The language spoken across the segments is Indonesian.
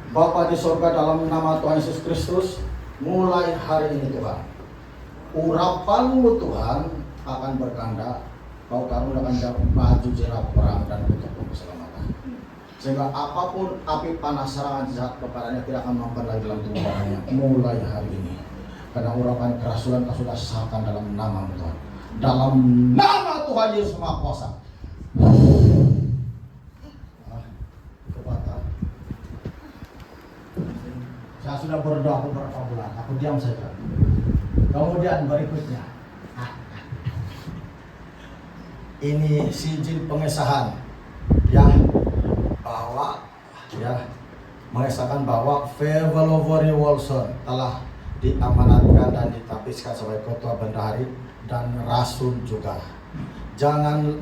Bapa di surga, dalam nama Tuhan Yesus Kristus, mulai hari ini Tuhan, urapan-Mu Tuhan akan berkehendak. Kau karuniakan baju jerah perang dan untuk keselamatan, sehingga apapun api panas serangan jahat kepadanya tidak akan mampu lagi dalam tubuh badannya mulai hari ini. Karena urapan kerasulan kau sudah sahkan dalam nama Tuhan, dalam nama Tuhan Yesus Maha Kuasa. Saya sudah berdoa beberapa bulan, aku diam saja. Kemudian berikutnya, ini izin pengesahan yang bahwa mengesahkan bahwa Februari Wilson telah diamanatkan dan ditapiskan sebagai ketua bendahari dan rasul juga. Jangan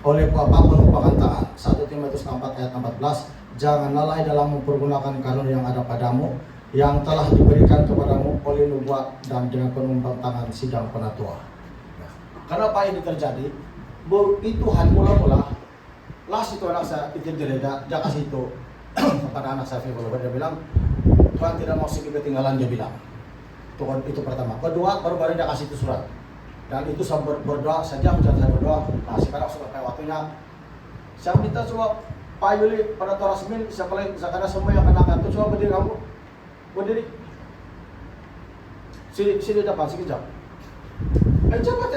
oleh apapun penumpang tangan. 1 Timotius 4 ayat 14. Jangan lalai dalam mempergunakan karunia yang ada padamu, yang telah diberikan kepadamu oleh nubuat dan dengan penumpang tangan sidang penatua. Kenapa ini terjadi? Itu Tuhan mula-mula las itu anak saya itu dia kasih itu kepada anak saya Februari. Dia bilang Tuhan tidak mau sedikit ketinggalan, dia bilang. Tuhan itu pertama. Kedua, baru dia kasih itu surat. Dan itu saya berdoa saja, saya berdoa. Nah sekarang sudah kayak waktunya. Saya minta coba Pak Yuli pada Torasmin, sekarang semua yang kenakan itu coba berdiri kamu. Berdiri. Sini depan sekejap. Cepat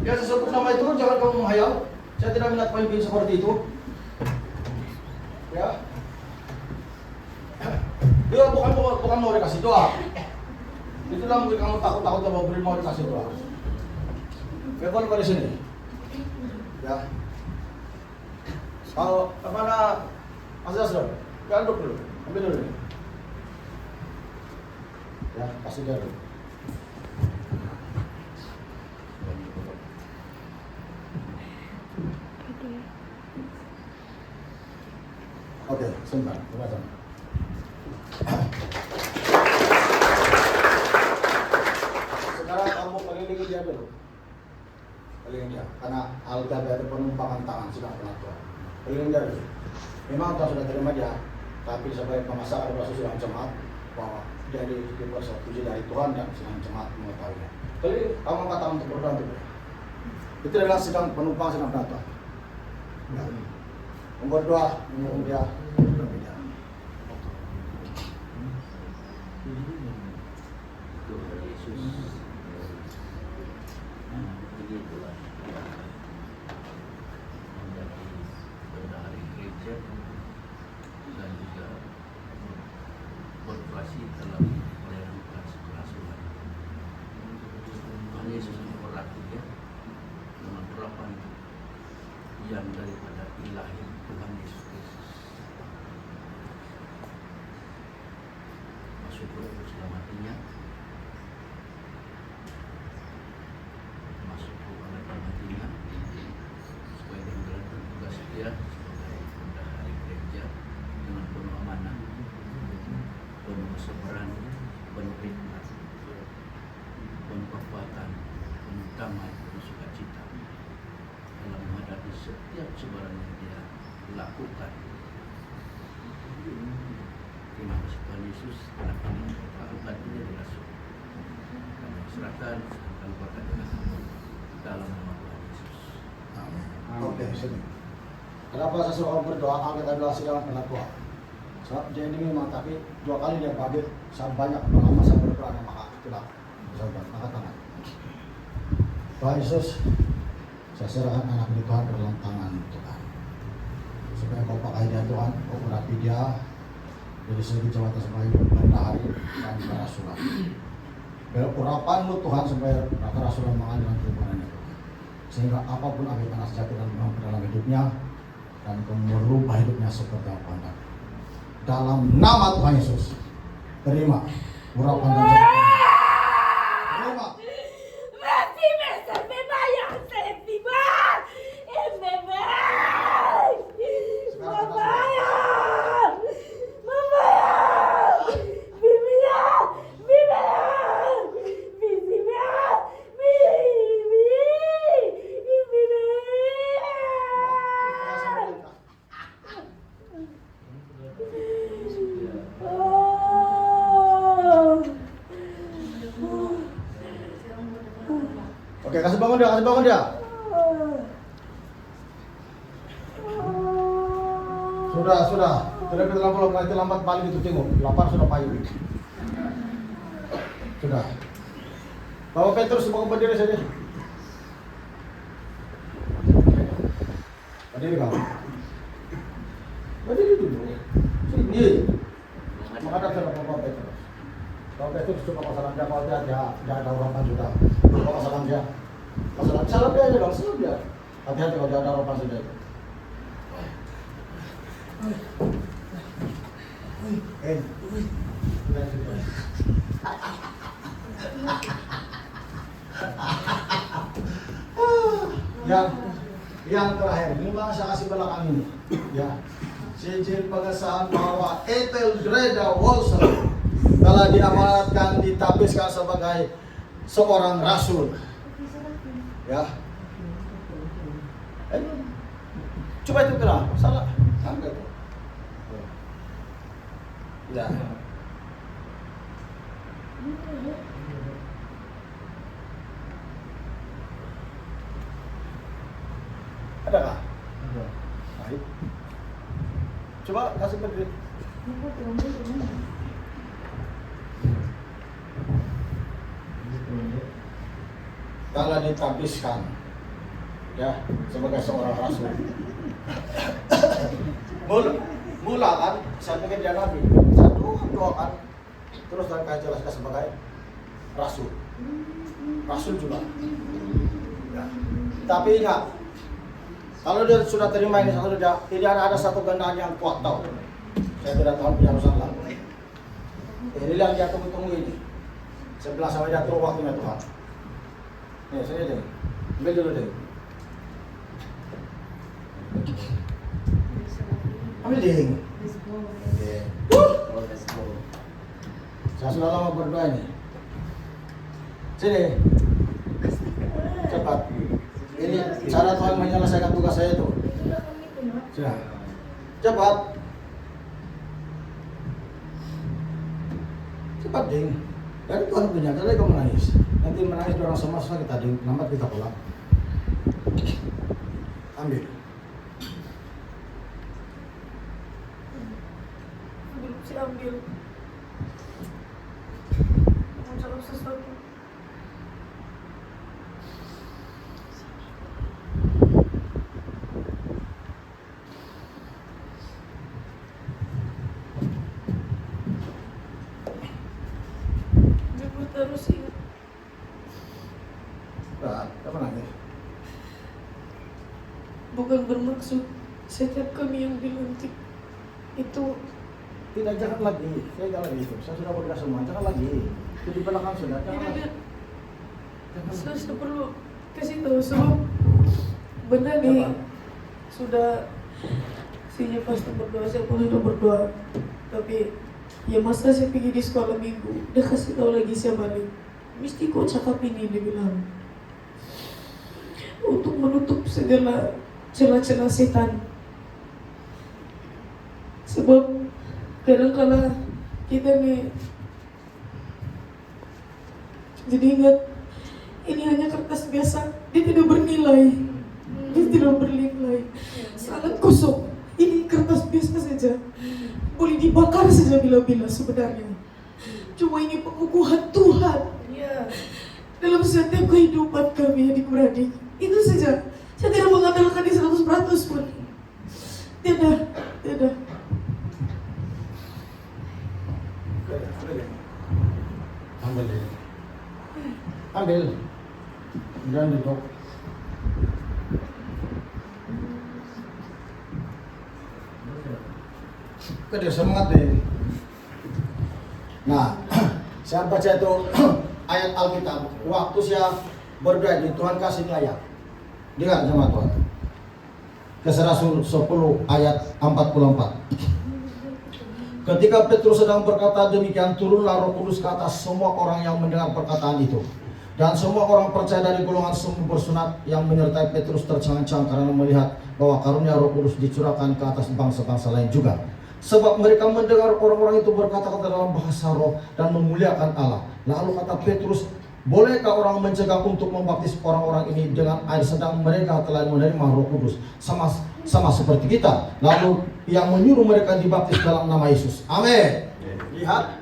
ya sebut nama itu, jangan kamu menghayal. Saya tidak minat pemimpin seperti itu. Ya. Dia bukan mau dikasih doa. Itulah mungkin kamu takut mau beri mau dikasih doa. Bebas dari sini. Ya. Kalau kemana Mas Jasron? Ganduk dulu, ambil dulu. Ya, kasih dia dulu. Oke, sebentar, sebentar. Sekarang kamu kelilingi dia dulu. Kelilingi dia, karena Alga dari penumpangan tangan sudah penatua. Kelilingi dia dulu. Memang Tuhan sudah terima dia, tapi sebagai pemasak adalah sudah jemaat bahwa dia dipersetujui dari Tuhan dan sedang jemaat mengetahuinya. Keliling, kamu angkat tangan untuk berdoa untuk dia. Itu adalah sedang penumpang sedang penatua. Ya. Berdoa menyuruh dia berbeda. Tuhan Yesus, begitulah menjadi bendahari gereja dan juga beroperasi dalam pelayanan kerasulan. Tuhan Yesus memperlakukan dia dengan urapan yang daripada ilahi Tuhan Yesus Kristus. Masuk ke selamatinya, masuk ke hatinya, supaya dia menjalankan tugas dia sebagai bendahari gereja dengan penuh amanah, penuh kesabaran, penuh hikmat, penuh kekuatan, penuh damai, penuh sukacita dalam menghadapi setiap sebarang yang dia lakukan. Terima kasih Tuhan Yesus, karena kini kita angkat dia di rasul. Kami serahkan kekuatan dalam nama Tuhan Yesus. Amin. Oke, sini. Kenapa saya suruh orang berdoa? Angkat adalah sedang penatua. Dia ini memang, tapi 2 kali dia bagi. Saya banyak pengalaman saya berdoa dengan maka itulah. Saya angkat tangan. Tuhan Yesus, saya serahkan anak ini Tuhan ke dalam tangan Tuhan. Supaya kau pakai dia Tuhan, kau urapi dia dari segi jabatan sebagai bendahari dan kerasulan. Biar urapan-Mu Tuhan supaya kerasulan mengalir kebenarannya Tuhan. Sehingga apapun api panas jatuh dalam hidupnya dan kau merubah hidupnya seperti apa Anda. Dalam nama Tuhan Yesus, terima urapan dan jabatan. Terima. Oke, kasih bangun dia, kasih bangun dia. Sudah. Tidak belum nanti lambat balik itu tengok. Lapar sudah payu. Sudah. Bawa Petrus bangun berdiri saja. Berdiri kamu. Berdiri dulu. Sini. Menghadap sama Bapak Petrus. Bapak Petrus coba masalah dia, kalau dia ada orang sudah. Coba masalah dia. Salam dia aja dong, salam dia. Hati-hati kalau dia ada orang sudah itu. Yang terakhir, ini bang saya kasih belakang ini. Ya, sijil pengesahan bahwa Etheldreda Wolseley telah diamanatkan ditapiskan sebagai seorang rasul. Ya. Coba itu kena, salah. Angkat itu. Ya. Adakah? Ada. Baik. Coba kasih berdiri. Telah ditapiskan ya sebagai seorang rasul. Mula kan saya pikir dia nabi, satu doakan terus dan saya jelaskan sebagai rasul juga. Ya. Tapi ingat, kalau dia sudah terima ini satu dia, ini ada satu gendaan yang kuat tahu. Saya tidak tahu punya Rasulullah. Ini yang dia tunggu ini. Sebelah sama dia turun waktunya Tuhan. Nih, sini deh. Ambil dulu deh. Ambil deh. Saya sudah lama berdoa ini. Sini. Cepat. Ini cara Tuhan menyelesaikan tugas saya itu. Sudah. Cepat. Cepat, ding. Dari Tuhan punya, dari kamu menangis. Nanti menangis orang semua kita ding, lambat kita pulang. Ambil. Ambil. Mau cakap sesuatu. Jemput terus ingat. Apa nangis? Bukan bermaksud setiap kami yang bilang itu Tidak, jangan lagi. Saya jangan lagi itu. Saya sudah berdoa semua. Jangan lagi. Itu di belakang sudah. Jangan lagi. Saya perlu kasih tahu sebab benar nih sudah sinya pasti berdoa, saya pun sudah berdoa, tapi ya masa saya pergi di sekolah minggu dia kasih tahu lagi saya balik mesti kau cakap ini, dia bilang untuk menutup segala celah-celah setan. Sebab kadang-kala kita nih jadi ingat ini hanya kertas biasa, dia tidak bernilai, dia tidak bernilai, sangat kosong. Ini kertas biasa saja, boleh dibakar saja bila-bila sebenarnya. Cuma ini pengukuhan Tuhan dalam setiap kehidupan kami adik-beradik. Itu saja. Saya tidak mengandalkan di 100% pun. Tidak. Ambil. Jangan duduk. Kedua semangat deh. Nah, saya baca itu ayat Alkitab. Waktu saya berdoa di Tuhan kasih ayat. Dengar sama Tuhan. Kisah Rasul 10 ayat 44. Ketika Petrus sedang berkata demikian, turunlah Roh Kudus ke atas semua orang yang mendengar perkataan itu. Dan semua orang percaya dari golongan semua bersunat yang menyertai Petrus tercengang-cengang karena melihat bahwa karunia Roh Kudus dicurahkan ke atas bangsa-bangsa lain juga. Sebab mereka mendengar orang-orang itu berkata-kata dalam bahasa roh dan memuliakan Allah. Lalu kata Petrus, Bolehkah orang mencegah untuk membaptis orang-orang ini dengan air sedang mereka telah menerima Roh Kudus sama seperti kita? Lalu yang menyuruh mereka dibaptis dalam nama Yesus. Amin. Lihat,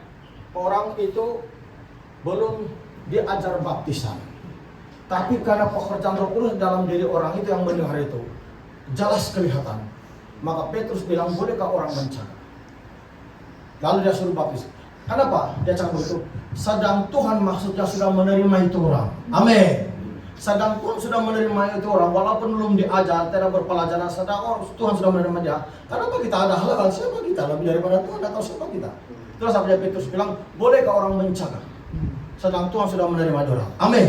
orang itu belum diajar baptisan, tapi karena pekerjaan Roh Kudus dalam diri orang itu yang mendengar itu jelas kelihatan. Maka Petrus bilang, bolehkah orang mencegah? Lalu dia suruh baptis. Kenapa dia cakap begitu? Sedang Tuhan maksudnya sudah menerima itu orang. Amin. Sedang Tuhan sudah menerima itu orang, walaupun belum diajar, tidak berpelajaran, sedang Tuhan sudah menerima dia. Kenapa kita ada hal-hal? Siapa kita? Lebih daripada Tuhan, atau siapa kita? Terus sampai Petrus bilang, bolehkah orang mencegah? Sedang Tuhan sudah menerima dia orang. Amin.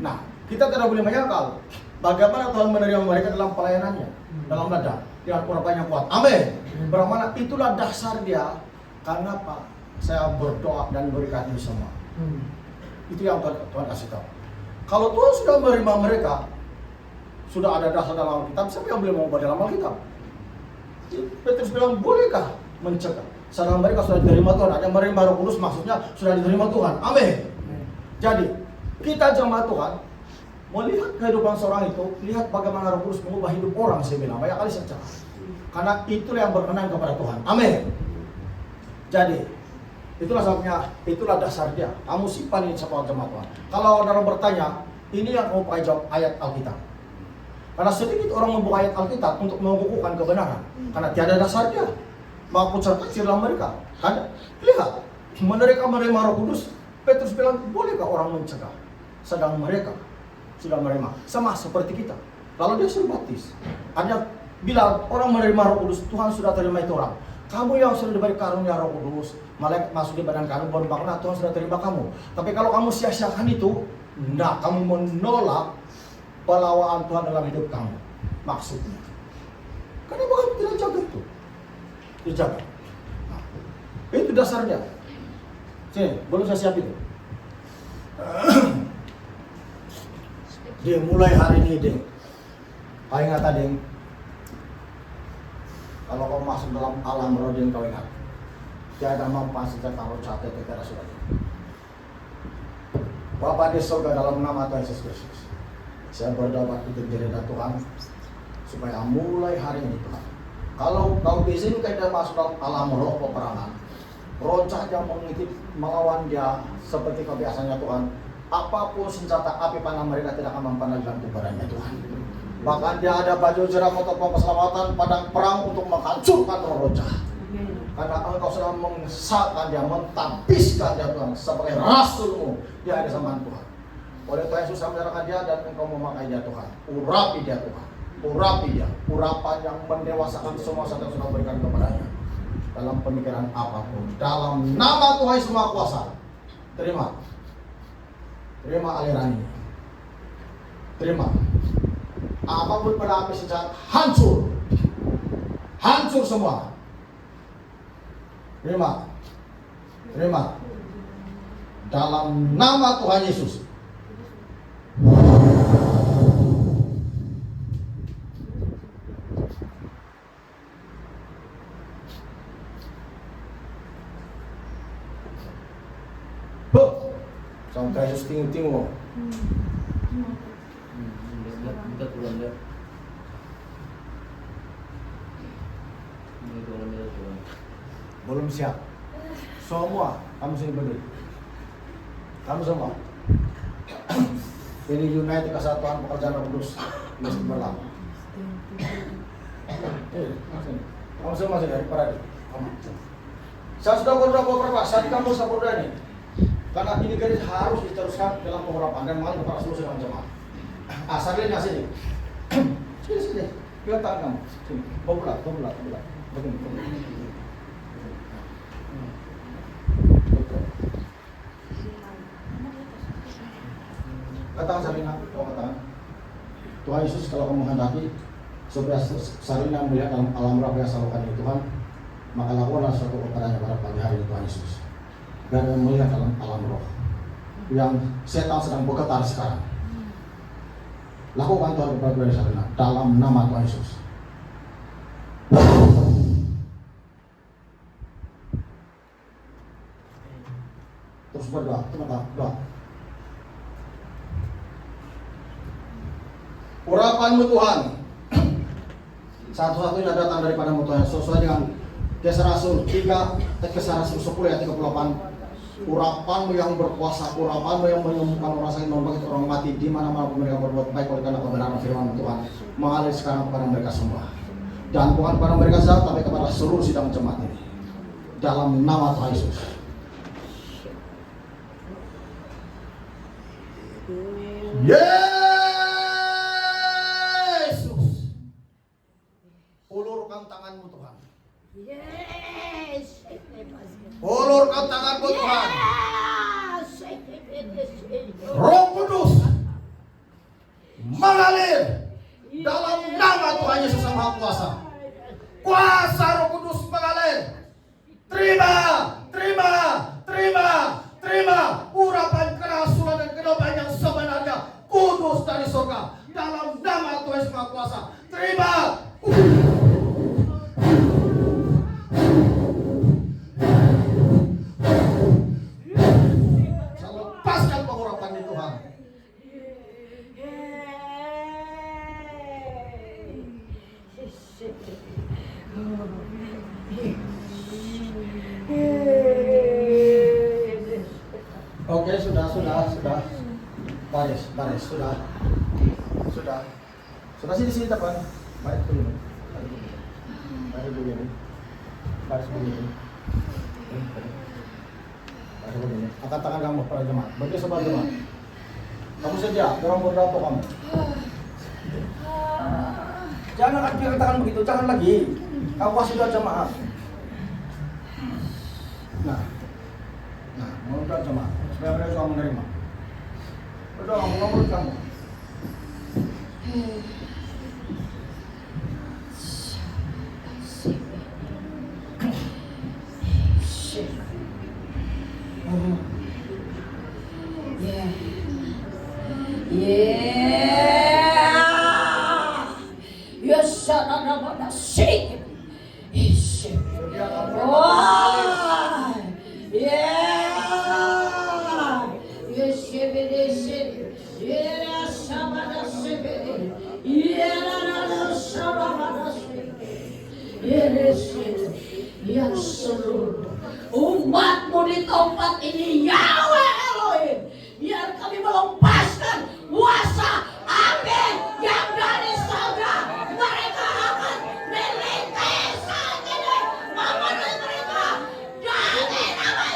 Nah, kita tidak boleh menyangkal bagaimana Tuhan menerima mereka dalam pelayanannya, dalam ladang, dengan urapannya kuat. Amin. Bermana itulah dasar dia. Karena Pak, saya berdoa dan berikan ini semua. Itu yang Tuhan kasih tahu. Kalau Tuhan sudah menerima mereka, sudah ada dasar dalam Alkitab, siapa yang boleh mengubah dalam Alkitab? Petrus bilang, bolehkah mencegah? Sedang mereka sudah diterima Tuhan, ada menerima Roh Kudus, maksudnya sudah diterima Tuhan. Amin. Jadi, kita jemaat Tuhan melihat kehidupan seorang itu, lihat bagaimana Roh Kudus mengubah hidup orang, saya bilang banyak kali saja. Karena itulah yang berkenan kepada Tuhan. Amin. Jadi, itulah sebabnya, itulah dasarnya. Kamu simpan ini semua jemaat Tuhan. Kalau orang bertanya, ini yang kamu pakai jawab ayat Alkitab. Karena sedikit orang membuka ayat Alkitab untuk mengukuhkan kebenaran. Karena tiada dasarnya. Maka serta dalam mereka. Kan? Lihat, mereka menerima Roh Kudus. Petrus bilang, bolehkah orang mencegah? Sedang mereka sudah menerima. Sama seperti kita. Lalu dia suruh baptis. Hanya bila orang menerima Roh Kudus, Tuhan sudah terima itu orang. Kamu yang sudah diberi karunia Roh Kudus, malaikat masuk di badan kamu, baru bangunlah Tuhan sudah terima kamu. Tapi kalau kamu sia-siakan itu, enggak, kamu menolak pelawaan Tuhan dalam hidup kamu. Maksudnya, kenapa kamu tidak jaga itu? Dijaga. Nah, itu dasarnya. Sini, belum saya siap itu. Dia mulai hari ini, Ding. Kau ingat tadi, kalau kau masuk dalam alam roh, Ding, kau ingat. Tiada mampu sejak kalau catat kita sudah. Bapa di surga, dalam nama Tuhan Yesus Kristus, saya berdoa untuk diri Tuhan, supaya mulai hari ini Tuhan, kalau kau izinkan dia masuk dalam alam roh peperangan, roh saja mengintip melawan dia seperti kebiasaannya Tuhan, apapun senjata api panah mereka tidak akan mempanah dalam tubuhnya Tuhan. Bahkan dia ada baju jeram untuk keselamatan, padang perang untuk menghancurkan roh jahat. Karena engkau sudah mengesahkan dia, mentabiskan dia Tuhan sebagai rasulmu. Dia ada sama Tuhan. Oleh Tuhan Yesus menyerahkan dia dan engkau memakai dia Tuhan. Urapi dia Tuhan. Urapi dia. Urapan yang mendewasakan semua yang sudah berikan kepadanya. Dalam pemikiran apapun. Dalam nama Tuhan Yesus Maha Kuasa. Terima. Terima aliran ini. Terima. Apapun pada api sejahat hancur. Hancur semua. Terima. Terima. Dalam nama Tuhan Yesus. Sampai Yesus tinggi-tinggi. Minta Tuhan ya. Belum siap. Semua kamu sini berdiri. Kamu semua. Ini United Kesatuan Pekerjaan Roh Kudus mesti berlaku. Kamu semua sini dari parade. Saya sudah berdoa beberapa saat kamu saya berdoa ini. Karena ini garis harus diteruskan dalam beberapa dan malam kepada seluruh dengan jemaat. Asalnya sini. Sini. Lihat tangan kamu. Sini. Bobulat. Begini. Katakan Sarina, kau katakan. Tuhan Yesus, kalau kamu menghendaki supaya Sarina melihat dalam alam roh yang selalu hadir Tuhan, maka lakukanlah suatu kepadanya pada pagi hari ini Tuhan Yesus. Dan melihat dalam alam roh yang setan sedang bergetar sekarang. Lakukan Tuhan kepada Sarina dalam nama Tuhan Yesus. Terus berdoa, doa. Urapanmu Tuhan satu-satunya datang daripadamu Tuhan, sesuai dengan Kisah Rasul 3, Kisah Rasul 10 ayat 38. Urapanmu yang berkuasa, urapanmu yang menyembuhkan orang sakit, membangkitkan orang mati, di mana-mana mereka berbuat baik oleh karena kebenaran firman Tuhan mengalir sekarang kepada mereka semua. Dan Tuhan kepada mereka sampai kepada seluruh sidang jemaat ini. Dalam nama Tuhan Yesus. Yesus. Ulurkan tanganmu Tuhan. Yes. Ulurkan tanganmu Tuhan. Roh Kudus mengalir dalam nama Tuhan Yesus yang Maha Kuasa. Kuasa Roh Kudus mengalir. Terima, terima, terima, terima urapan kerasulan dan kehidupan yang sebenarnya kudus dari surga dalam nama Tuhan Yesus Maha Kuasa. Terima. Saya lepaskan pengurapan di Tuhan. Oke, sudah. Baris, sudah. Sudah sini depan. Baris begini. Baris begini. Angkat tangan kamu para jemaat. Bagi sebelah jemaat. Kamu sedia, orang berdoa kamu. Jangan angkat tangan begitu, jangan lagi. Kamu sudah jemaat. Nah, menurut jemaat, supaya mereka juga menerima. Berdoa menurut kamu. Yes, sana shake. Yang seluruh umatmu di tempat ini, Yahweh Elohim, biar kami melepaskan kuasa amin yang dari surga. Mereka akan melintas saat ini memenuhi mereka dari nama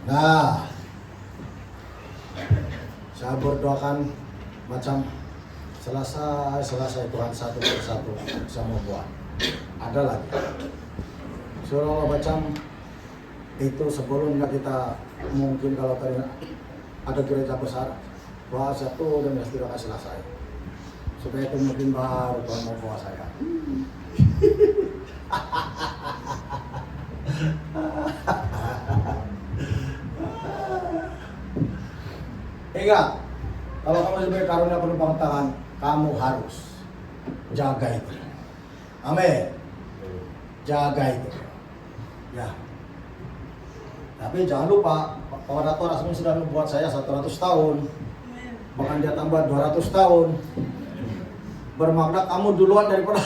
Nah, saya berdoakan macam selesai Tuhan satu persatu saya mau buat. Ada lagi. Suruh macam itu sebelumnya kita mungkin kalau tadi ada gereja besar, bahwa satu dan yang tidak kasih selesai. Supaya itu mungkin baru Tuhan mau bawa saya. Ingat, kalau kamu diberi karunia penumpang tangan, kamu harus jaga itu. Amin. Jaga itu. Ya. Tapi jangan lupa, pada Torah semua sudah membuat saya 100 tahun. Bahkan dia tambah 200 tahun. Bermakna kamu duluan daripada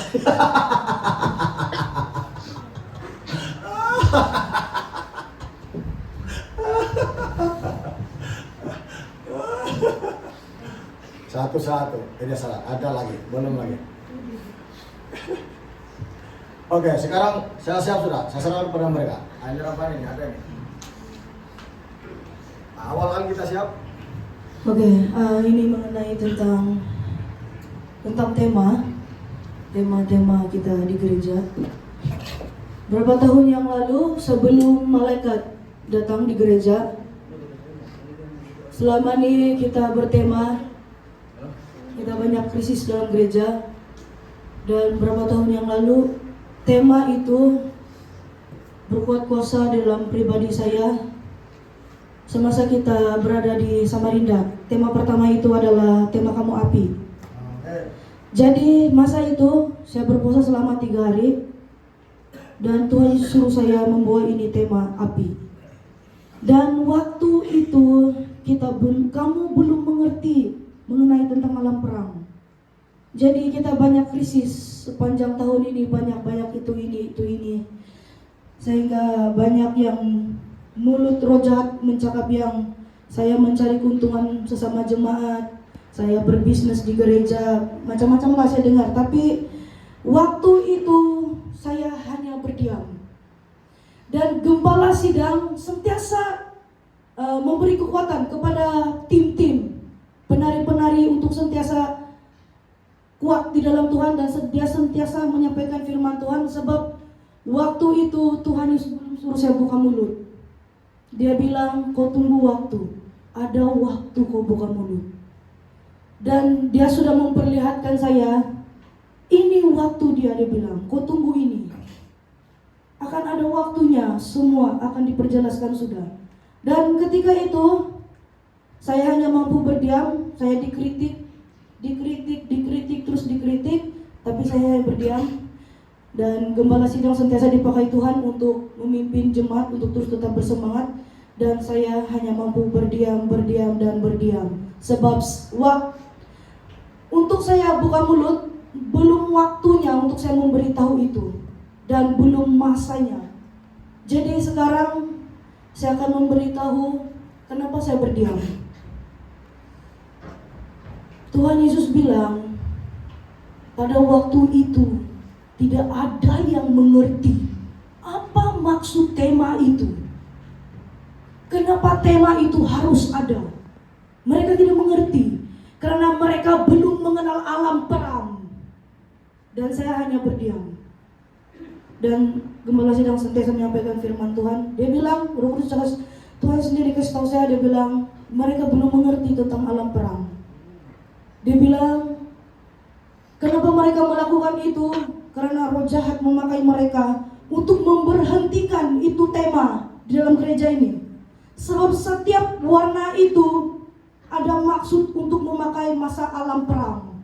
satu-satu, ini salah, ada lagi, belum lagi. Oke, sekarang saya siap sudah. Saya serahkan kepada mereka. Ini apa ini? Ada ini. Awal kan kita siap. Oke, ini mengenai tentang tema kita di gereja. Berapa tahun yang lalu sebelum malaikat datang di gereja, selama ini kita bertema, kita banyak krisis dalam gereja. Dan berapa tahun yang lalu tema itu berkuat kuasa dalam pribadi saya semasa kita berada di Samarinda. Tema pertama itu adalah tema kamu api. Jadi masa itu saya berpuasa selama 3 hari dan Tuhan suruh saya membawa ini tema api. Dan waktu itu kamu belum mengerti mengenai tentang alam perang. Jadi kita banyak krisis sepanjang tahun ini, banyak itu ini. Sehingga banyak yang mulut roh jahat mencakap yang saya mencari keuntungan sesama jemaat, saya berbisnis di gereja, macam-macam lah saya dengar. Tapi waktu itu saya hanya berdiam. Dan gembala sidang sentiasa memberi kekuatan kepada tim-tim penari-penari untuk sentiasa kuat di dalam Tuhan, dan dia sentiasa menyampaikan firman Tuhan. Sebab waktu itu Tuhan suruh saya buka mulut. Dia bilang, kau tunggu waktu, ada waktu kau buka mulut. Dan dia sudah memperlihatkan saya, ini waktu dia bilang, kau tunggu ini. Akan ada waktunya, semua akan diperjelaskan sudah. Dan ketika itu, saya hanya mampu berdiam, saya dikritik, terus dikritik, tapi saya berdiam. Dan gembala sidang sentiasa dipakai Tuhan untuk memimpin jemaat untuk terus tetap bersemangat, dan saya hanya mampu berdiam. Sebab untuk saya buka mulut, belum waktunya untuk saya memberitahu itu, dan belum masanya. Jadi sekarang saya akan memberitahu kenapa saya berdiam. Tuhan Yesus bilang, pada waktu itu tidak ada yang mengerti apa maksud tema itu. Kenapa tema itu harus ada? Mereka tidak mengerti karena mereka belum mengenal alam perang. Dan saya hanya berdiam. Dan gembala sidang sentiasa menyampaikan firman Tuhan. Dia bilang, Roh Kudus, Tuhan sendiri kasih tahu saya, dia bilang mereka belum mengerti tentang alam perang. Dia bilang, kenapa mereka melakukan itu? Karena roh jahat memakai mereka untuk memberhentikan itu tema di dalam gereja ini. Sebab setiap warna itu ada maksud untuk memakai masa alam perang.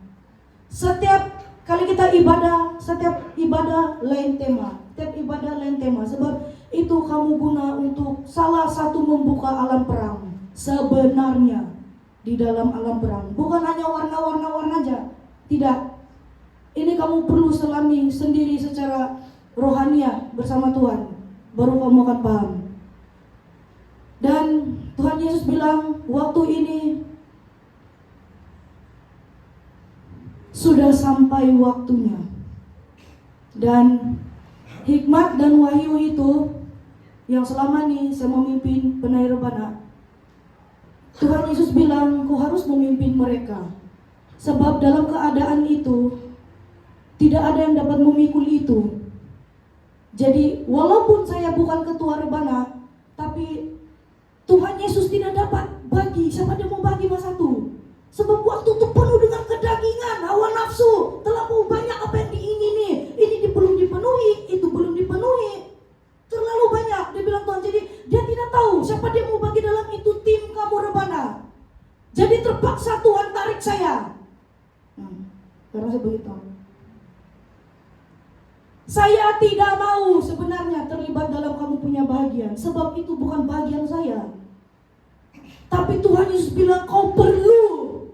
Setiap kali kita ibadah, setiap ibadah lain tema. Sebab itu kamu guna untuk salah satu membuka alam perang sebenarnya di dalam alam perang. Bukan hanya warna-warna aja. Tidak. Ini kamu perlu selami sendiri secara rohania bersama Tuhan. Baru kamu akan paham. Dan Tuhan Yesus bilang, waktu ini sudah sampai waktunya. Dan hikmat dan wahyu itu yang selama ini saya memimpin Penai Rebana, Tuhan Yesus bilang, kau harus memimpin mereka. Sebab dalam keadaan itu tidak ada yang dapat memikul itu. Jadi walaupun saya bukan ketua Rebana, tapi Tuhan Yesus tidak dapat bagi. Siapa dia mau bagi masa itu? Sebab waktu itu penuh dengan kedagingan, hawa nafsu, terlalu banyak apa yang diingini. Ini belum dipenuhi, itu belum dipenuhi. Terlalu banyak. Dia bilang Tuhan, jadi dia tidak tahu siapa dia mau bagi dalam itu tim kamu Rebana. Jadi terpaksa Tuhan tarik saya. Karena saya beritahu, saya tidak mau sebenarnya terlibat dalam kamu punya bahagian. Sebab itu bukan bahagian saya. Tapi Tuhan Yesus bilang kau perlu.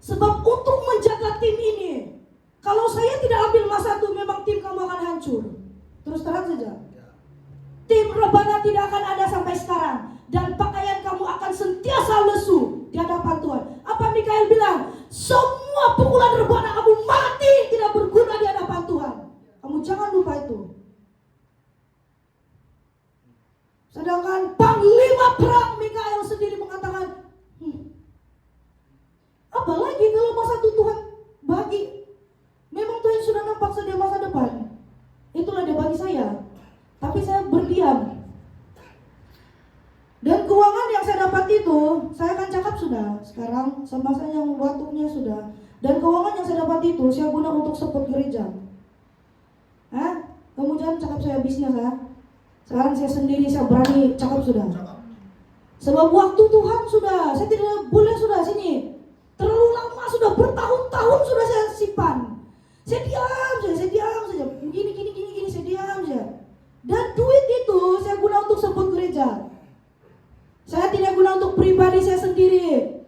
Sebab untuk menjaga tim ini, kalau saya tidak ambil masa itu, memang tim kamu akan hancur. Terus terang saja, tim Rebana tidak akan ada sampai sekarang. Dan pakaian kamu akan sentiasa lesu di hadapan Tuhan. Apa Mikael bilang? Semua pukulan Rebana kamu mati, tidak berguna di hadapan Tuhan. Kamu jangan lupa itu. waktu Tuhan bagi, memang Tuhan sudah nampak sedia masa depan. Itulah dia bagi saya. Tapi saya berdiam. Dan keuangan yang saya dapat itu, saya akan cakap sudah. Sekarang masanya waktunya sudah. Dan keuangan yang saya dapat itu, saya guna untuk support gereja. Kamu jangan cakap saya bisnis Sekarang saya sendiri, saya berani cakap sudah. Sebab waktu Tuhan sudah, saya tidak boleh sudah sini. Terlalu lama sudah, bertahun-tahun sudah saya simpan. Saya diam saja. Gini, saya diam saja. Dan duit itu saya guna untuk support gereja. Saya tidak guna untuk pribadi saya sendiri.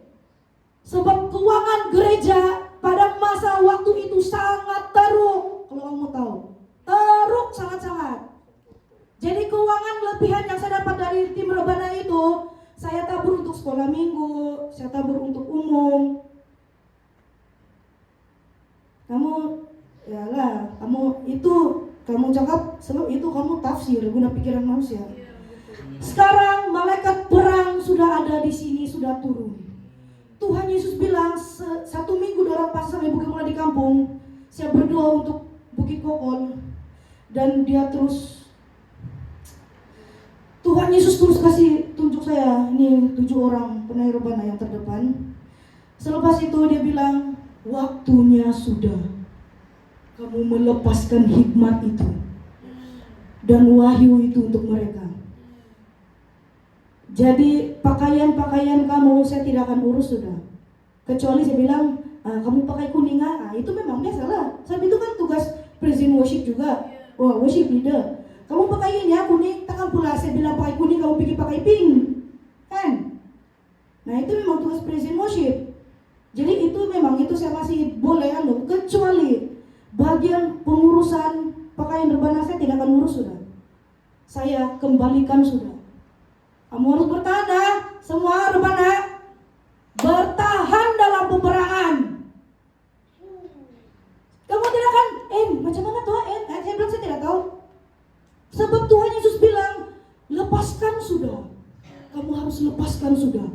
Sebab keuangan gereja pada masa waktu itu sangat teruk. Kalau kamu tahu, teruk sangat-sangat. Jadi keuangan lebihan yang saya dapat dari tim rebana itu, saya tabur untuk sekolah minggu, saya tabur untuk umum. Kamu cakap, sebab itu kamu tafsir guna pikiran manusia. Sekarang malaikat perang sudah ada di sini, sudah turun. Tuhan Yesus bilang, 1 minggu dorang pas sampai Bukit Mula di kampung, saya berdoa untuk Bukit Kokol, dan dia terus, Tuhan Yesus terus kasih tunjuk saya, ini 7 orang penaik rebana yang terdepan. Selepas itu dia bilang, waktunya sudah. Kamu melepaskan hikmat itu dan wahyu itu untuk mereka. Jadi pakaian-pakaian kamu saya tidak akan urus sudah. Kecuali saya bilang, kamu pakai kuning, itu memang biasalah. Sebab itu kan tugas presiden worship juga, worship leader. Kamu pakai ini ya kuning, takkan pula saya bilang pakai kuning kamu pikir pakai pink, kan? Nah itu memang tugas presiden worship. Jadi itu memang itu saya masih boleh kecuali bagian pengurusan pakaian rebana saya tidak akan urus sudah. Saya kembalikan sudah. Kamu harus bertahan, semua rebana bertahan dalam peperangan. Kamu tidak akan, macam mana tuh? Saya bilang saya tidak tahu. Sebab Tuhan Yesus bilang, lepaskan sudah. Kamu harus lepaskan sudah.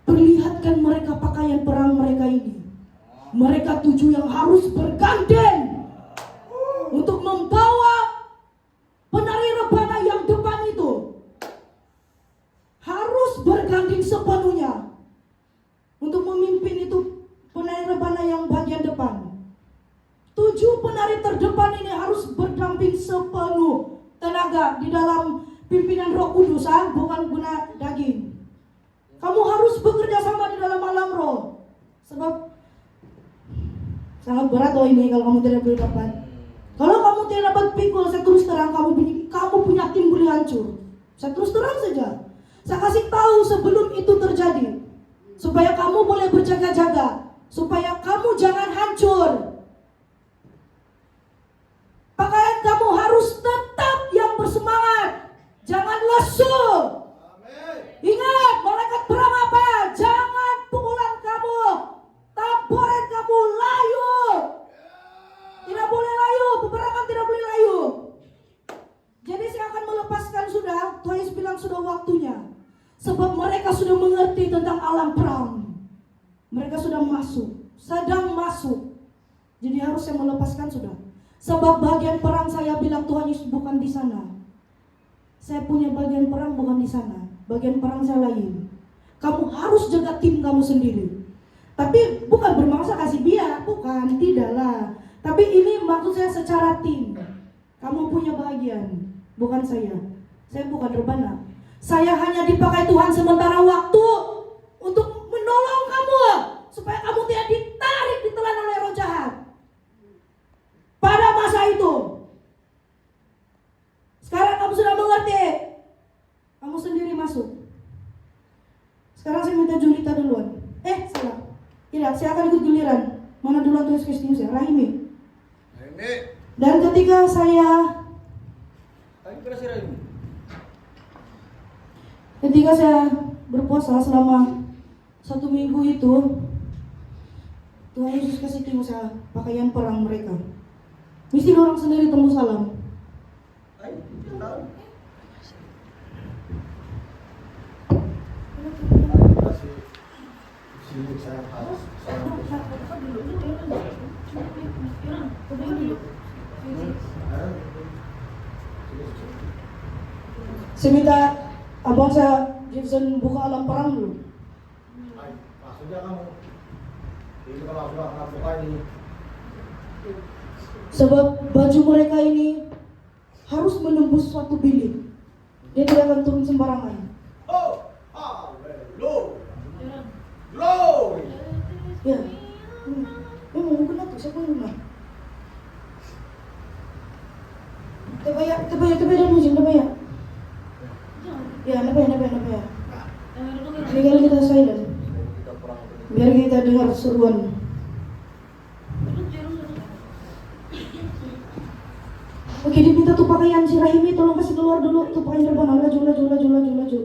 Perlihatkan mereka pakaian perang mereka ini. Mereka 7 yang harus bergandeng untuk membawa penari rebana yang depan itu. Harus bergandeng sepenuhnya untuk memimpin itu penari rebana yang bagian depan. 7 penari terdepan ini harus berdamping sepenuh tenaga di dalam pimpinan Roh Kudus, bukan guna daging. Kamu harus bekerja sama di dalam alam roh. Sebab sangat berat ini kalau kamu tidak boleh dapat. Kalau kamu tidak dapat pikul, saya terus terang kamu punya tim boleh hancur. Saya terus terang saja. Saya kasih tahu sebelum itu terjadi, supaya kamu boleh berjaga-jaga, supaya kamu jangan hancur. Pakaian kamu harus tetap yang bersemangat, jangan lesu. Ingat, malaikat perang apa? Jangan pukulan kamu, tamporan kamu layu. Tidak boleh layu, peperangan tidak boleh layu. Jadi saya akan melepaskan sudah. Tuhan Yesus bilang sudah waktunya. Sebab mereka sudah mengerti tentang alam perang. Mereka sudah masuk, sedang masuk. Jadi harus saya melepaskan sudah. Sebab bagian perang saya bilang Tuhan Yesus bukan di sana. Saya punya bagian perang bukan di sana. Bagian perang saya lain. Kamu harus jaga tim kamu sendiri. Tapi bukan bermaksud kasih biar, bukan, tidaklah. Tapi ini maksud saya secara tim. Kamu punya bagian, bukan saya. Saya bukan rebana. Saya hanya dipakai Tuhan sementara waktu untuk menolong kamu supaya kamu tidak ditarik, ditelan oleh roh jahat. Pada masa itu. Sekarang kamu sudah mengerti. Kamu sendiri masuk. Sekarang saya minta Julita duluan. Salah. Tidak, saya akan ikut giliran. Mana duluan tulis Kristus ya? Rahimi. Dan ketika saya berpuasa selama 1 minggu itu, Tuhan Yesus kasih tim saya pakaian perang mereka. Mesti orang sendiri tembus salam. Saya harus Saya minta abang saya Gibson buka alam perang dulu. Ay, masuk aja kamu. Ini kalau sudah akan buka ini. Sebab baju mereka ini harus menembus suatu bilik. Dia tidak akan turun sembarangan. Oh, haleluya. Glory. Ya. Mau kena tuh, siapa yang kena? Tebaya dan musim tebaya. Ya, nebaya. Ini kali kita silent. Biar kita dengar seruan. Oke, diminta tuh pakaian si Rahimi, tolong kasih keluar dulu tuh pakaian terbang. Laju.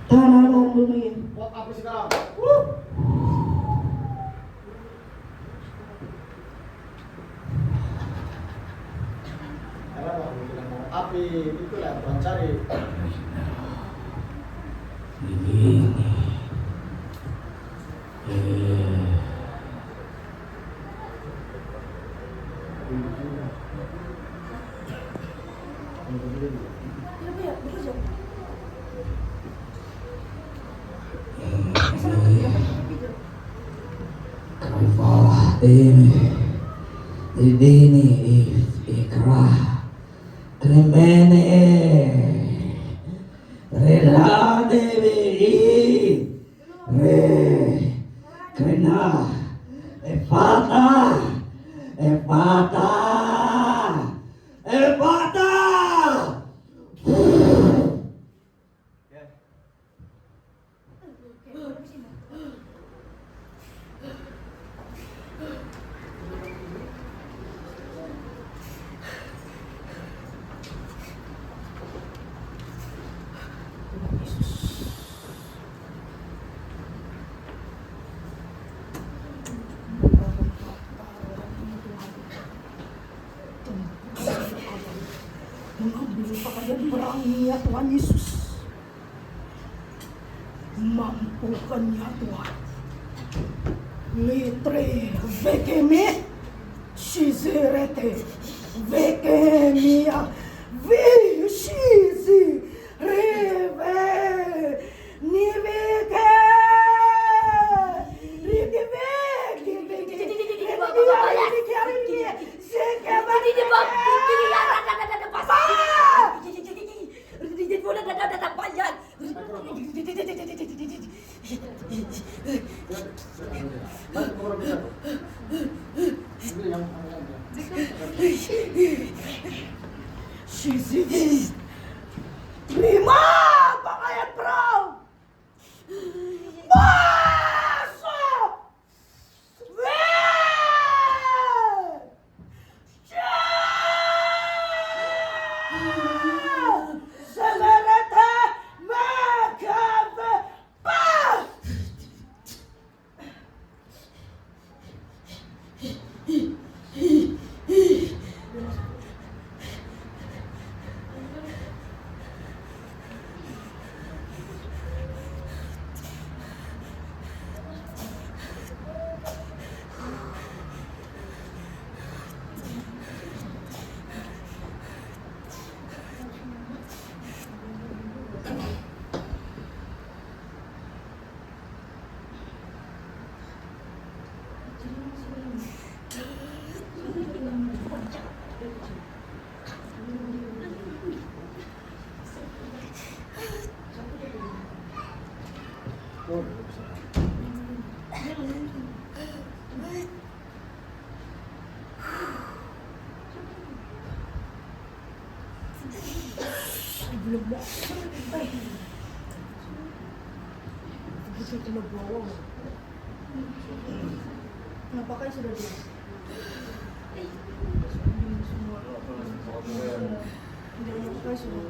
Tahan dulu lagi. Buat apa sekarang? Karena waktu kita mau api itulah yang Tuhan cari. Idini ikrah tremene relade re kena efata Mengambil pakaian perangnya Tuhan Yesus. Mampukan ya Tuhan. Litre vekeme shizerete vekemia vishizi reve niveke terima pakaian perang. Masuk. Semerata makabe pas. Apakah sudah di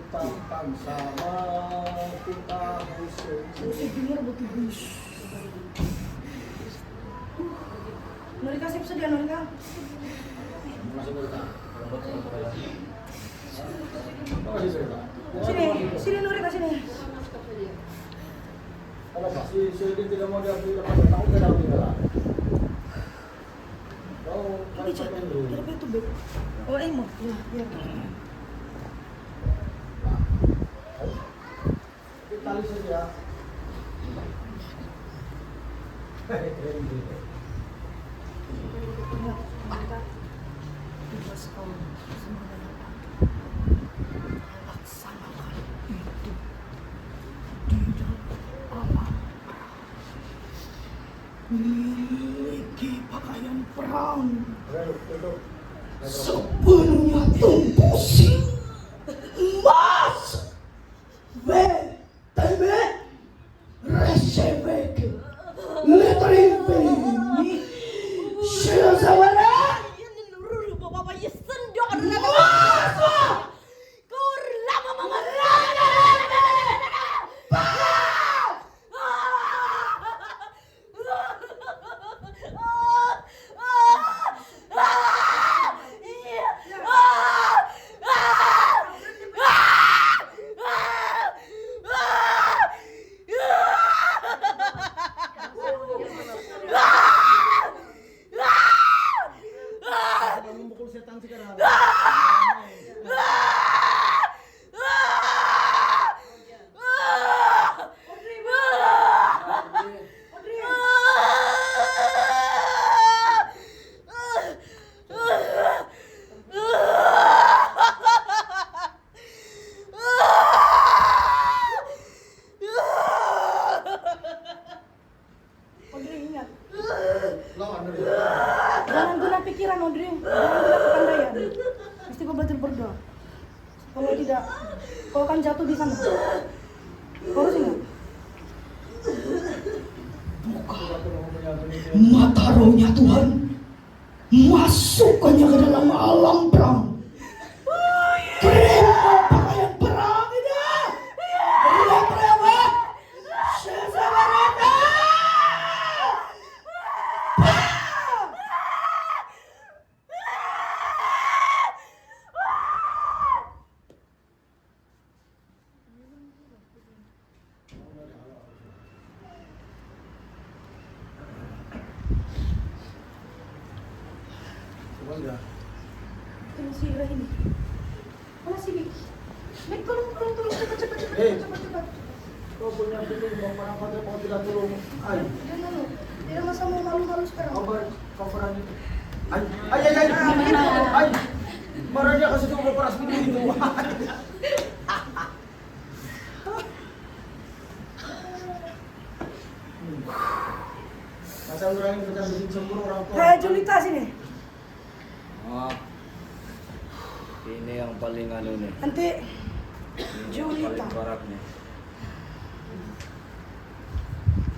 Tentang sama kita Saya dengar betul bis. Norika siap sedia Norika. Apa sih cerita? Sini Nurita sini. Kenapa si Sylvie tidak mau diambil lepas? Kamu tidak ambil lah. Kau main dulu. Kenapa itu Beb? Oh Emo. Ya. Tali saja. Tugas kau sebenarnya laksanakan itu tidak apa miliki pakaian perang sepenuhnya tembusi emas VTB recebek letrimpi Shazawara memukul setan sekarang. Audrey ingat, Lawan dulu. jangan guna pikiran Audrey, jangan guna kepandaian. Mesti kau belajar berdoa. Kalau tidak, kau akan jatuh di sana. Kau harus ingat. Mata rohnya Tuhan masukkannya ke dalam alam perang. Kirim kau pakaian perang ini. Lihat apa? Sesabarata. Tolong si Ira ini. Mana si Vicky? Vicky, tolong cepat. Kau punya pintu orang pada mau tidak tolong. Ay, Dia masa mau malu-malu sekarang. kau berani. Ay. Marah dia kasih kau peras pintu itu. Masa orang ini bikin cemburu orang tua. Hai Julita sini. Oh. Ini yang paling anu nih. Nanti Ini yang Julita. paling korak nih.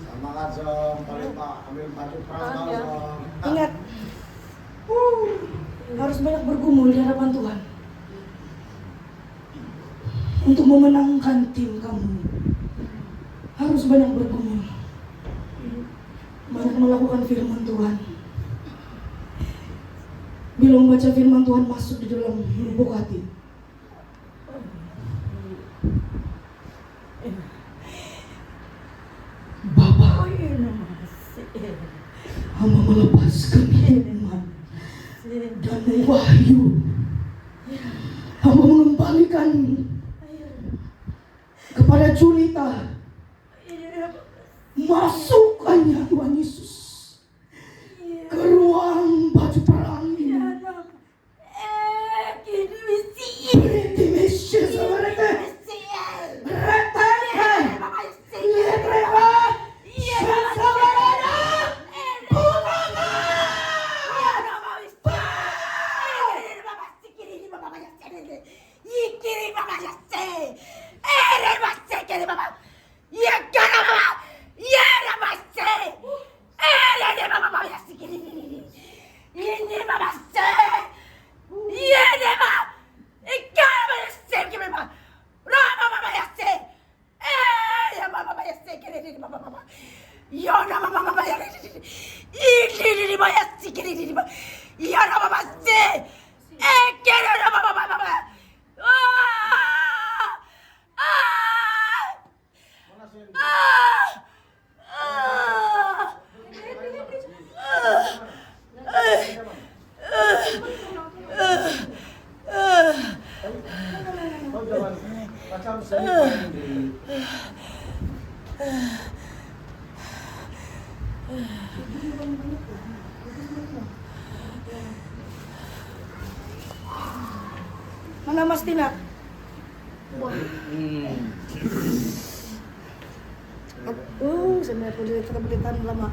Sama kan Som, paling pak ambil baju perang kau Som. Ingat, harus banyak bergumul di hadapan Tuhan untuk memenangkan tim kamu. Harus banyak bergumul, banyak melakukan firman Tuhan. Bila membaca firman Tuhan masuk di dalam lubuk hati, Bapa, hamba melepaskan firman dan wahyu. Hamba mengembalikan kepada Julita. Masukkannya Tuhan Yesus ke ruang baju perang ini. Intimation sama mereka. Mana Mas Tina? Saya boleh kebetulan lama.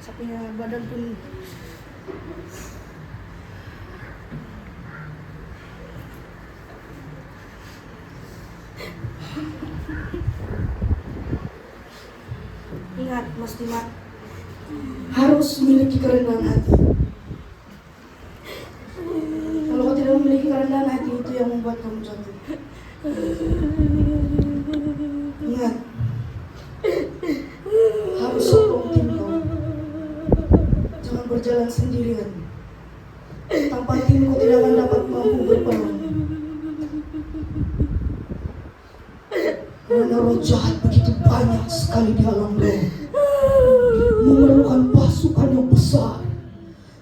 Saya punya badan pun ingat Mas Tina, harus memiliki kerendahan hati. Kalau kau tidak memiliki kerendahan hati, itu yang membuat kamu jatuh. Ingat, harus sokong tim kau. Jangan berjalan sendirian. Tanpa tim kau tidak akan dapat mampu berperan. Karena roh jahat begitu banyak sekali di alam roh. Memerlukan pasukan yang besar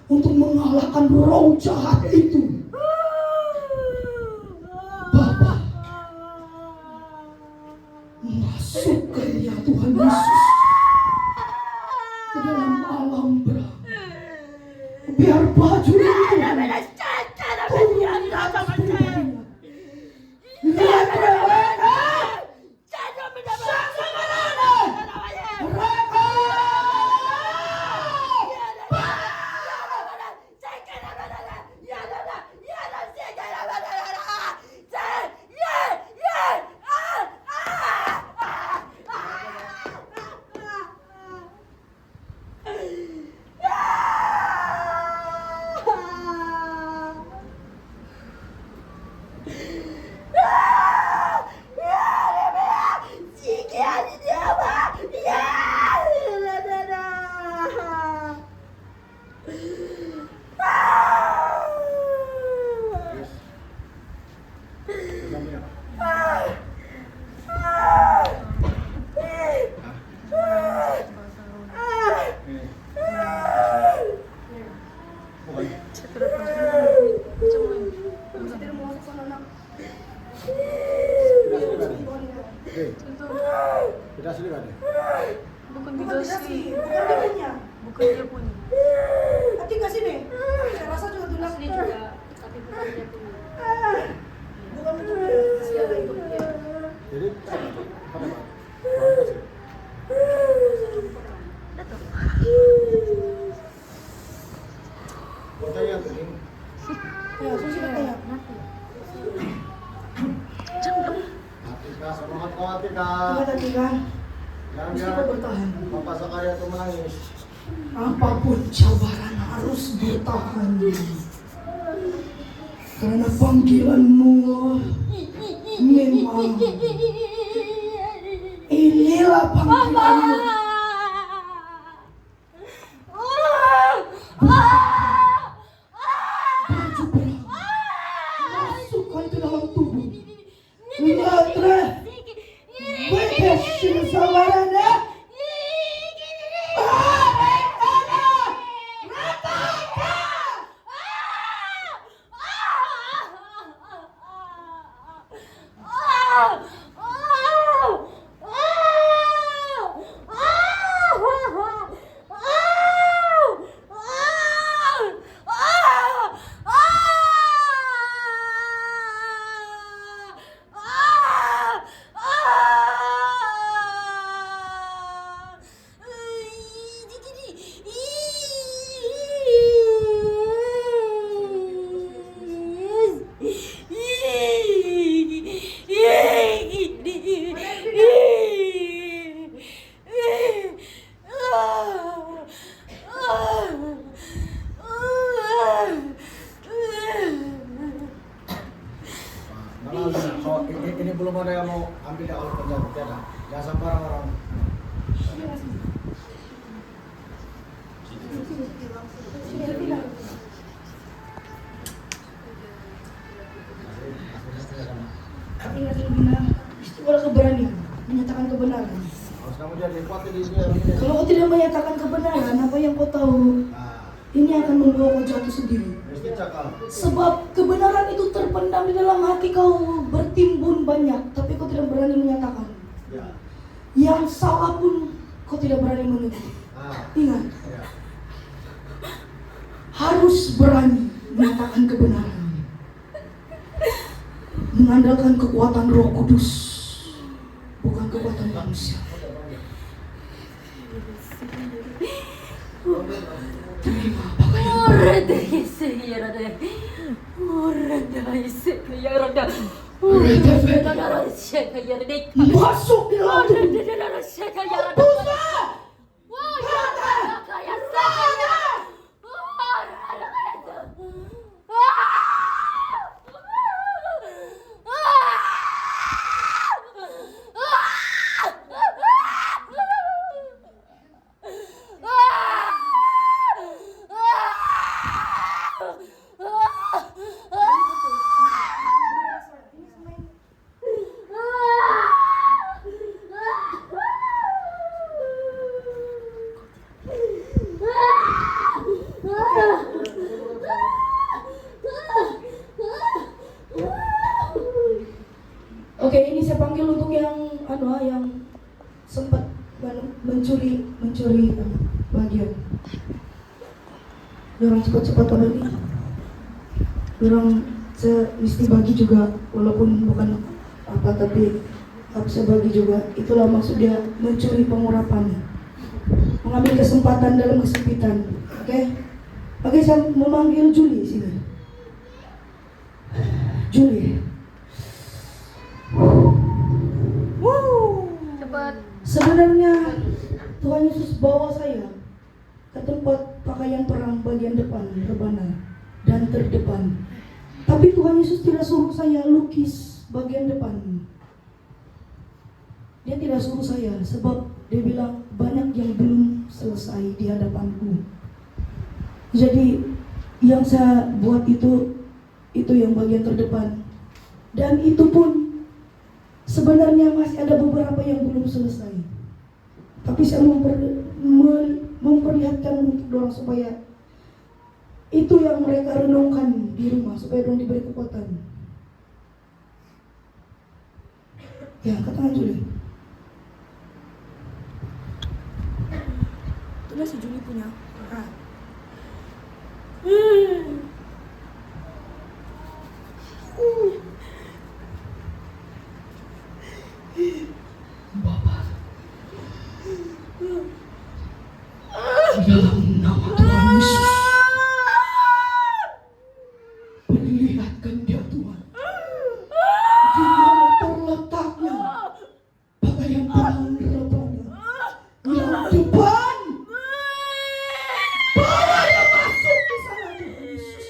untuk mengalahkan roh jahat itu. Bapa, masukkan ya Tuhan Yesus ke dalam alam berang. Biar baju itu Tidak asli kan? bukan asli, bukan dia punya. Bukan dia punya. Hati nggak sini? Saya rasa juga tulang Asli juga, tapi bukan dia punya. bukan betul dia. Asli ada itu dia. Jadi pada Pak sih. Buat saya tuh ini. Ya, susi katanya. Atika, semangat kau Atika. Ingat hati kan, Jangan mesti biar kau bertahan. Bapak Sakaya tuh menangis. Apapun cabaran harus bertahan. Karena panggilanmu memang inilah panggilanmu. Baju perang masukkan ke dalam tubuh. Nyatre, bekesin sabarana. Ini belum ada yang mau ambil ya kalau penjaga tiada. Jangan sampai orang-orang. Ingat Rubina, istimewa keberanian menyatakan kebenaran. Harus kamu jadi kuat di dia. Kalau kau tidak menyatakan kebenaran, apa yang kau tahu Nah, ini akan membawa kau jatuh sendiri. mesti cakap. Sebab kebenaran itu terpendam di dalam hati kau, bertimbun banyak, tapi kau tidak berani menyatakan. Ya. Yang salah pun kau tidak berani menegur. Ingat, Ya. harus berani menyatakan kebenaran. Mengandalkan kekuatan Roh Kudus, bukan kekuatan manusia. Terima masuk di dalam Oke, ini saya panggil untuk yang sempat mencuri bagian. Orang cepat-cepat apa ini? Orang mesti bagi juga, walaupun bukan apa, tapi harus saya bagi juga. Itulah maksud dia mencuri pengurapan, mengambil kesempatan dalam kesempitan. Oke, saya memanggil Julie sini. Julie. Cepat. Sebenarnya Tuhan Yesus bawa saya ke tempat pakaian perang bagian depan, rebana dan terdepan. Tapi Tuhan Yesus tidak suruh saya lukis bagian depan. Dia tidak suruh saya, sebab dia bilang banyak yang belum selesai di hadapanku. Jadi yang saya buat itu yang bagian terdepan. Dan itu pun sebenarnya masih ada beberapa yang belum selesai. Tapi saya memperlihatkan untuk orang supaya itu yang mereka renungkan di rumah, supaya orang diberi kekuatan. Ya, katakan Juli. Itulah si Juli punya. Bapak, dalam nama Tuhan Yesus, perlihatkan dia Tuhan, di mana terletaknya pakaian perang rebana yang depan. Bawa dia masuk di sana Tuhan Yesus.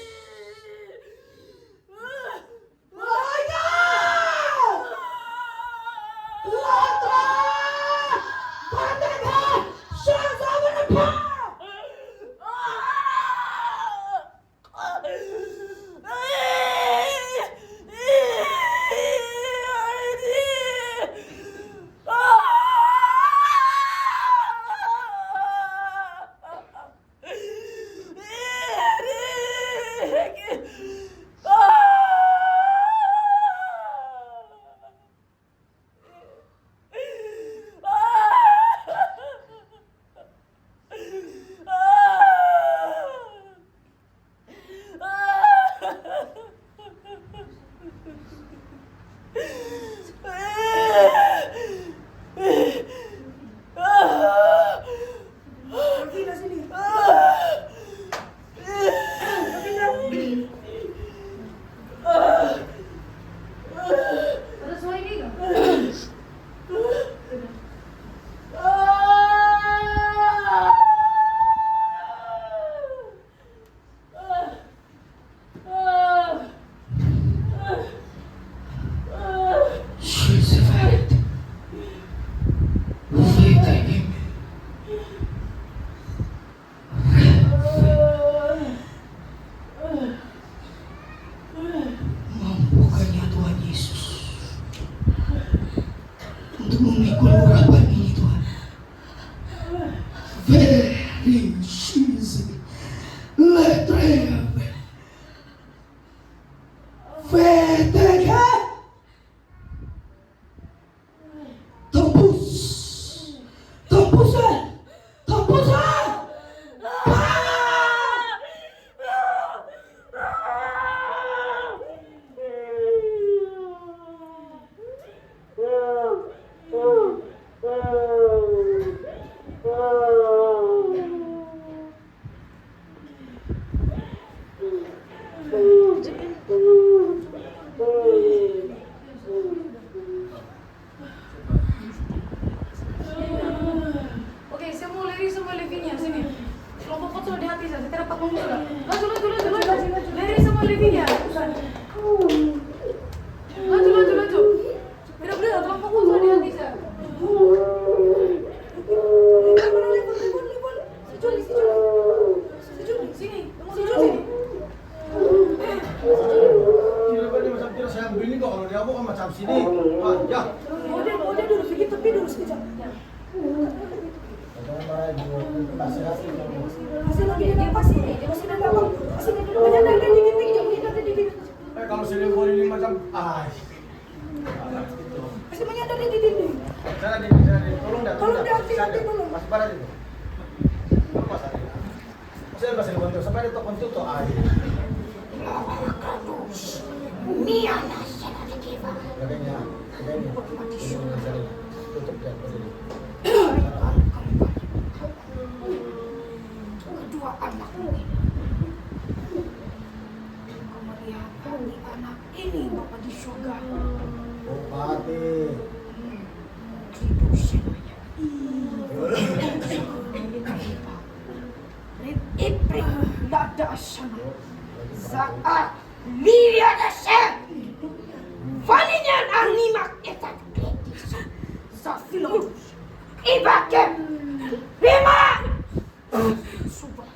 Ya. Mau dulu sedikit, tapi dulu sekejap. Jangan marah ibu. Kasih hasil kamu. Masih lagi ada apa sih? Masih ada apa? Masih ada dulu. Banyak ada dikit. Kalau sini boleh ini macam Masih banyak ada di dinding. Sana di. Tolong dah. Hati tolong. Masih pada itu. Lepas tadi. Masih dibantu. Sampai itu kontu tuh Miana sana dikiba. Laganya. Tutup dia berdiri. Kedua anak ini. Kau melihat anak ini Bapak di surga. Bupati. Hidup semuanya. Iprik dada sana. Saat lihat asal. Valinya animak etat kletis. Safilo. Ibakem. Rima. Subah.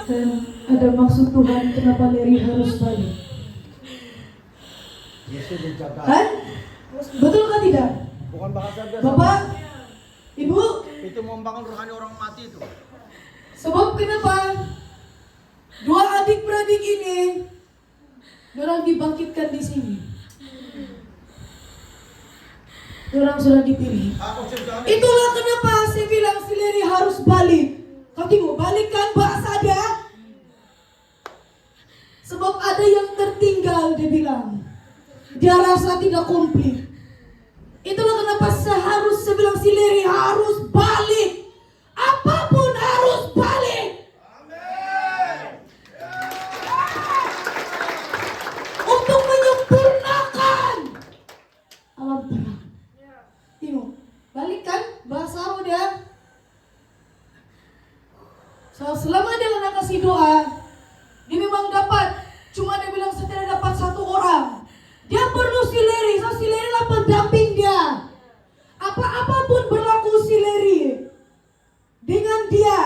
Dan ada maksud Tuhan kenapa Leri harus balik. Yesus dijaga. Kan? Betul kan tidak? Bukan bahasa biasa. Bapak, Ibu, Itu membangun rohani orang mati itu. sebab kenapa dua adik-beradik ini orang dibangkitkan di sini. Orang sudah dipilih. Aku jangan. Itulah kenapa saya bilang si Leri harus balik. Kau tengok balik kan bahasa dia. Sebab ada yang tertinggal dia bilang. Dia rasa tidak komplit. Itulah kenapa saya bilang si Leri harus balik. Apapun harus balik. Untuk menyempurnakan alam perang. Tengok, balik kan bahasa dia. So, selama dia nak kasih doa, dia memang dapat. Cuma dia bilang saya tidak dapat satu orang. Dia perlu si Leri. So si Leri lah pendamping dia. Apa-apapun berlaku si Leri dengan dia.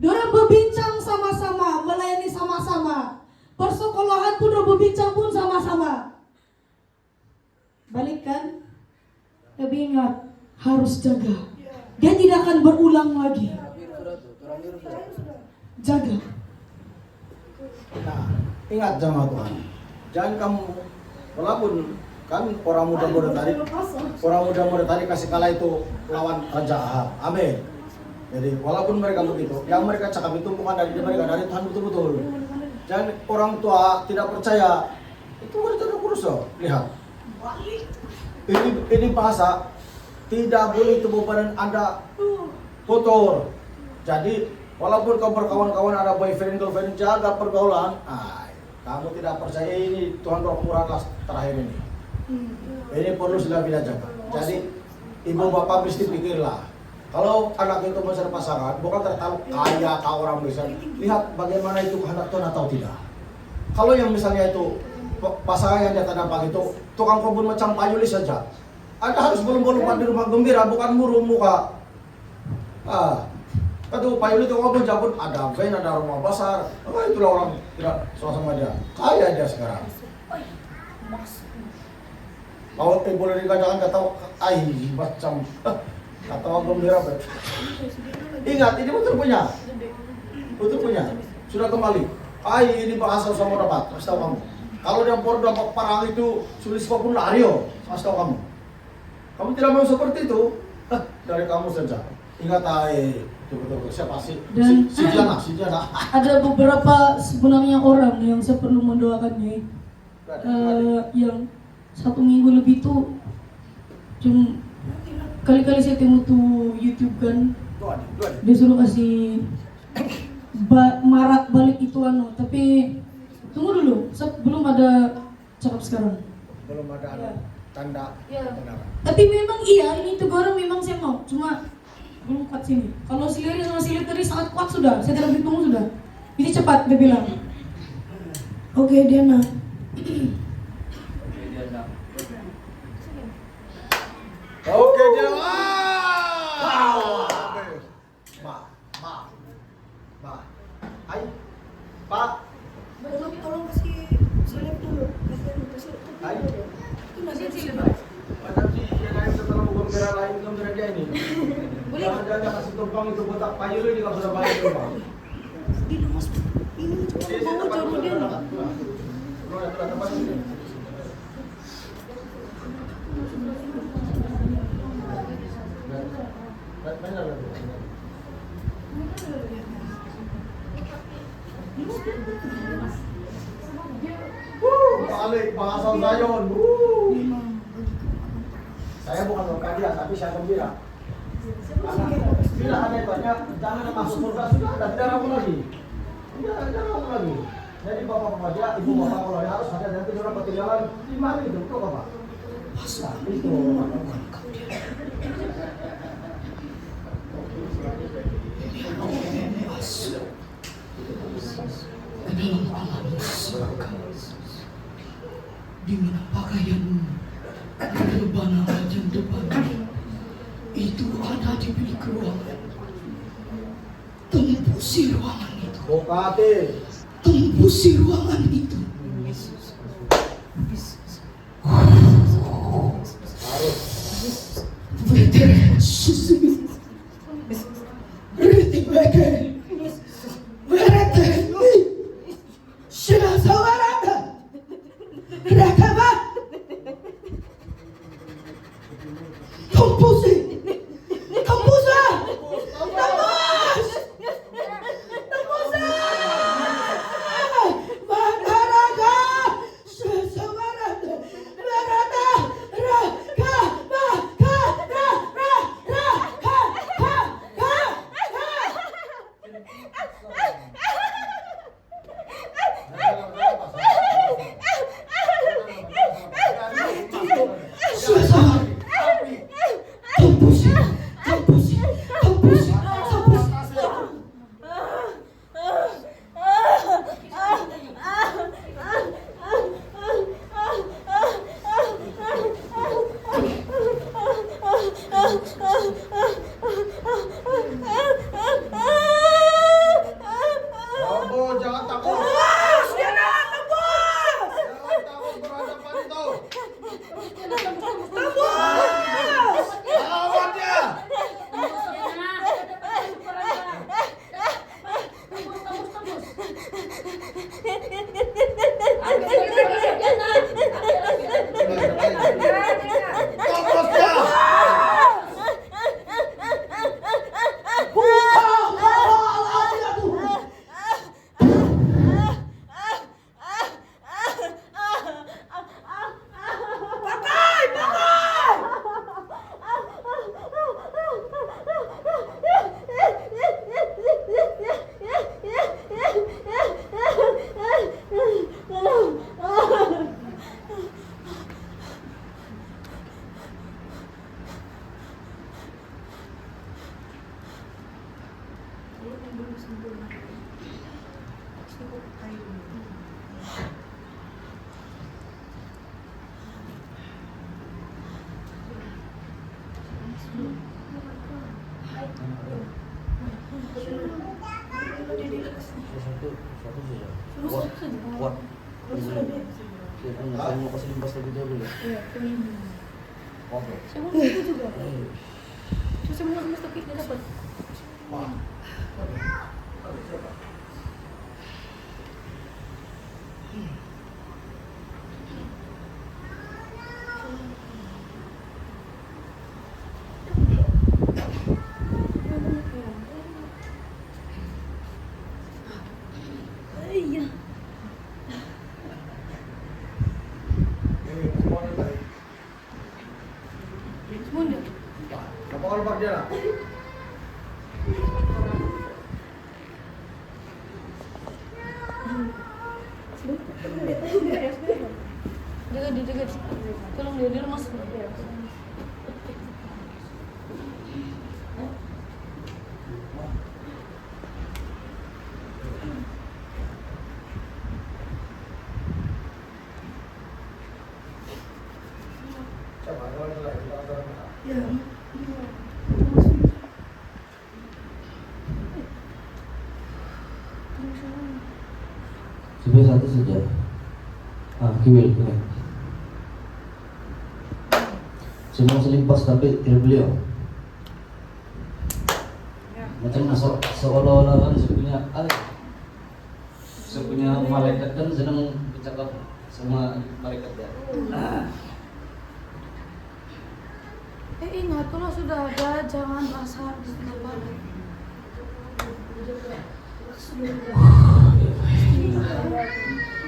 Diorang berbincang sama-sama, melayani sama-sama. Persekolahan pun diorang berbincang pun sama-sama. Balik kan? Tapi ingat, harus jaga. Dia tidak akan berulang lagi. Jaga. Nah, ingat jamaah Tuhan. Jangan kamu walaupun kan orang muda tadi kasih kalah itu lawan Raja Ahab. Amin. Jadi walaupun mereka begitu, yang mereka cakap itu bukan dari mereka, dari Tuhan betul-betul. Jangan orang tua tidak percaya. Itu mereka tidak kurus loh. Lihat. Ini bahasa tidak boleh tubuh badan Anda kotor. Jadi walaupun kau berkawan-kawan ada boyfriend girlfriend, jaga pergaulan. Kamu tidak percaya ini Tuhan Roh Murah terakhir ini. Ini perlu sudah bila jaga. Jadi ibu bapak mesti pikirlah. Kalau anak itu mencari pasangan, bukan tertahu kaya kau orang besar. Lihat bagaimana itu kehendak Tuhan atau tidak. Kalau yang misalnya itu pasangan yang dia nampak itu tukang kebun macam payuli saja. Anda harus belum di rumah gembira, bukan murung muka. Kata Pak Yuli itu ngomong jabut ada van, ada rumah besar. Itulah orang tidak suka sama dia. Kaya dia sekarang. Kalau boleh dikatakan kata macam kata orang gembira. Ingat ini betul punya. Betul punya. Sudah kembali. Ini bahasa sama dapat. Kasih tahu kamu. Kalau dia dapat parang itu sulit apapun lari yo. Kasih tahu kamu. Kamu tidak mau seperti itu. Dari kamu saja. Ingat betul-betul siapa sih? Dan Si Jana. ada beberapa sebenarnya orang yang saya perlu mendoakannya. Yang 1 minggu lebih tuh cuma kali-kali saya tengok tuh YouTube kan, Dua adik. dia suruh kasih marak balik itu tapi tunggu dulu, belum ada cakap sekarang. Belum ada tanda kebenaran. Tapi memang iya, ini teguran memang saya mau, cuma belum kuat sini. Kalau Sileri sama Sileri tadi sangat kuat sudah, saya tidak berhitung sudah. Ini cepat dia bilang. Oke Diana. Oke dia. Ma. Hai. Pak. Tolong kasih seleb dulu. Kasih Hai. itu masih seleb. Macam si yang lain setelah gembira lain gembira dia ini. Jangan kasih tumpang itu botak payu ini kalau sudah banyak tumpang. Ini mas, ini cepat bawa jarum dia nih. Tempat ini. Balik bahasa Zayon. Saya bukan orang dia, tapi saya gembira. Bila ada banyak jangan masuk surga sudah ada tidak ragu lagi. Tidak ragu lagi. Jadi bapak dia, ibu bapak kalau harus ada nanti orang ketinggalan di mana itu, kok bapak? Masa itu. Ke dalam alam surga, di mana pakaianmu rebana rajang depan itu ada di bilik ruangan. Tembusi ruangan itu. Bokate. Tembusi ruangan itu. Veteran susu. Riti beke. Veteran. Sudah sawarada. Rakaba. Tembusi. Tembusa. Tembus. Tembusa. Maharaga. Sawarada. Barata. Raka. Maka. Tembusi. Tembusi. Tembusi. Kamu jangan takut. Jangan takut berhadapan itu. Lawan dia. Tembus dia. Hai. Satu saja. Kuat. Saya mau kasih limbas lagi dia boleh. Iya, ini. Oke. Saya mau itu juga. Saya mau ngemis tapi nggak dapat. Iya. Semuanya. Apa kalau Pak dia? Jaga. Tolong dia lemas. Coba kalau kita orang. Ya. Coba satu saja. Kiwil. Saya mau selimpas tapi tidak beliau. Macam seolah-olah kan saya punya malaikat kan sedang bercakap sama malaikat ya. Ingat kalau sudah ada jangan asal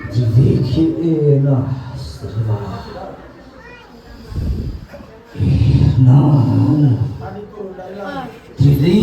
Jadikilah setelah nah Tadi tuh dari lang. jadi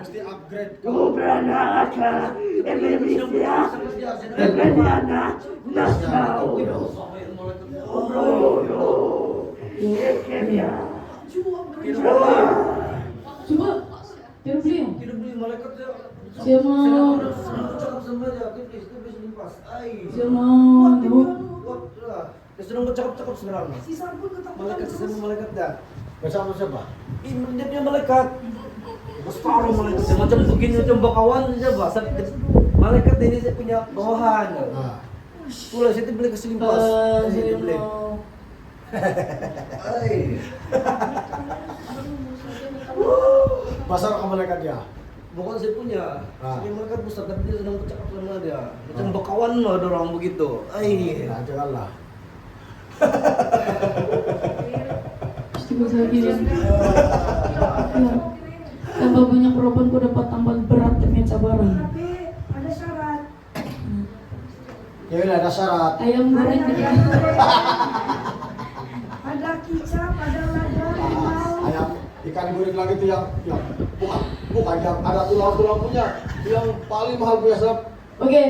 Mesti upgrade. Coba tiru beliau. Tidak beli malaikat dia. Saya mau. Cakap sama dia, kita bisa limpas. Saya mau. Dia sedang bercakap-cakap sebenarnya. Malaikat sesama malaikat dah. Bersama siapa? Ini dia punya malaikat. Separuh malaikat semacam begini macam bakawan saja bahasa. Malaikat ini saya punya bawahan. Nah, Pula saya beli keselimpas. Saya beli. pasar ke malaikat dia. Bukan saya punya. Ah. Saya malaikat besar tapi dia sedang bercakap sama dia. Macam bakawan lah ada orang begitu. Nah, janganlah. Istimewa saya gini. Tambah banyak korban ku dapat tambah berat dengan cabaran. Tapi ada syarat. Ya ada syarat. Ayam goreng Ada ada kicap, ada lada, limau. Ayam ikan goreng lagi itu yang bukan yang ada tulang-tulang punya, yang paling mahal biasa. Oke.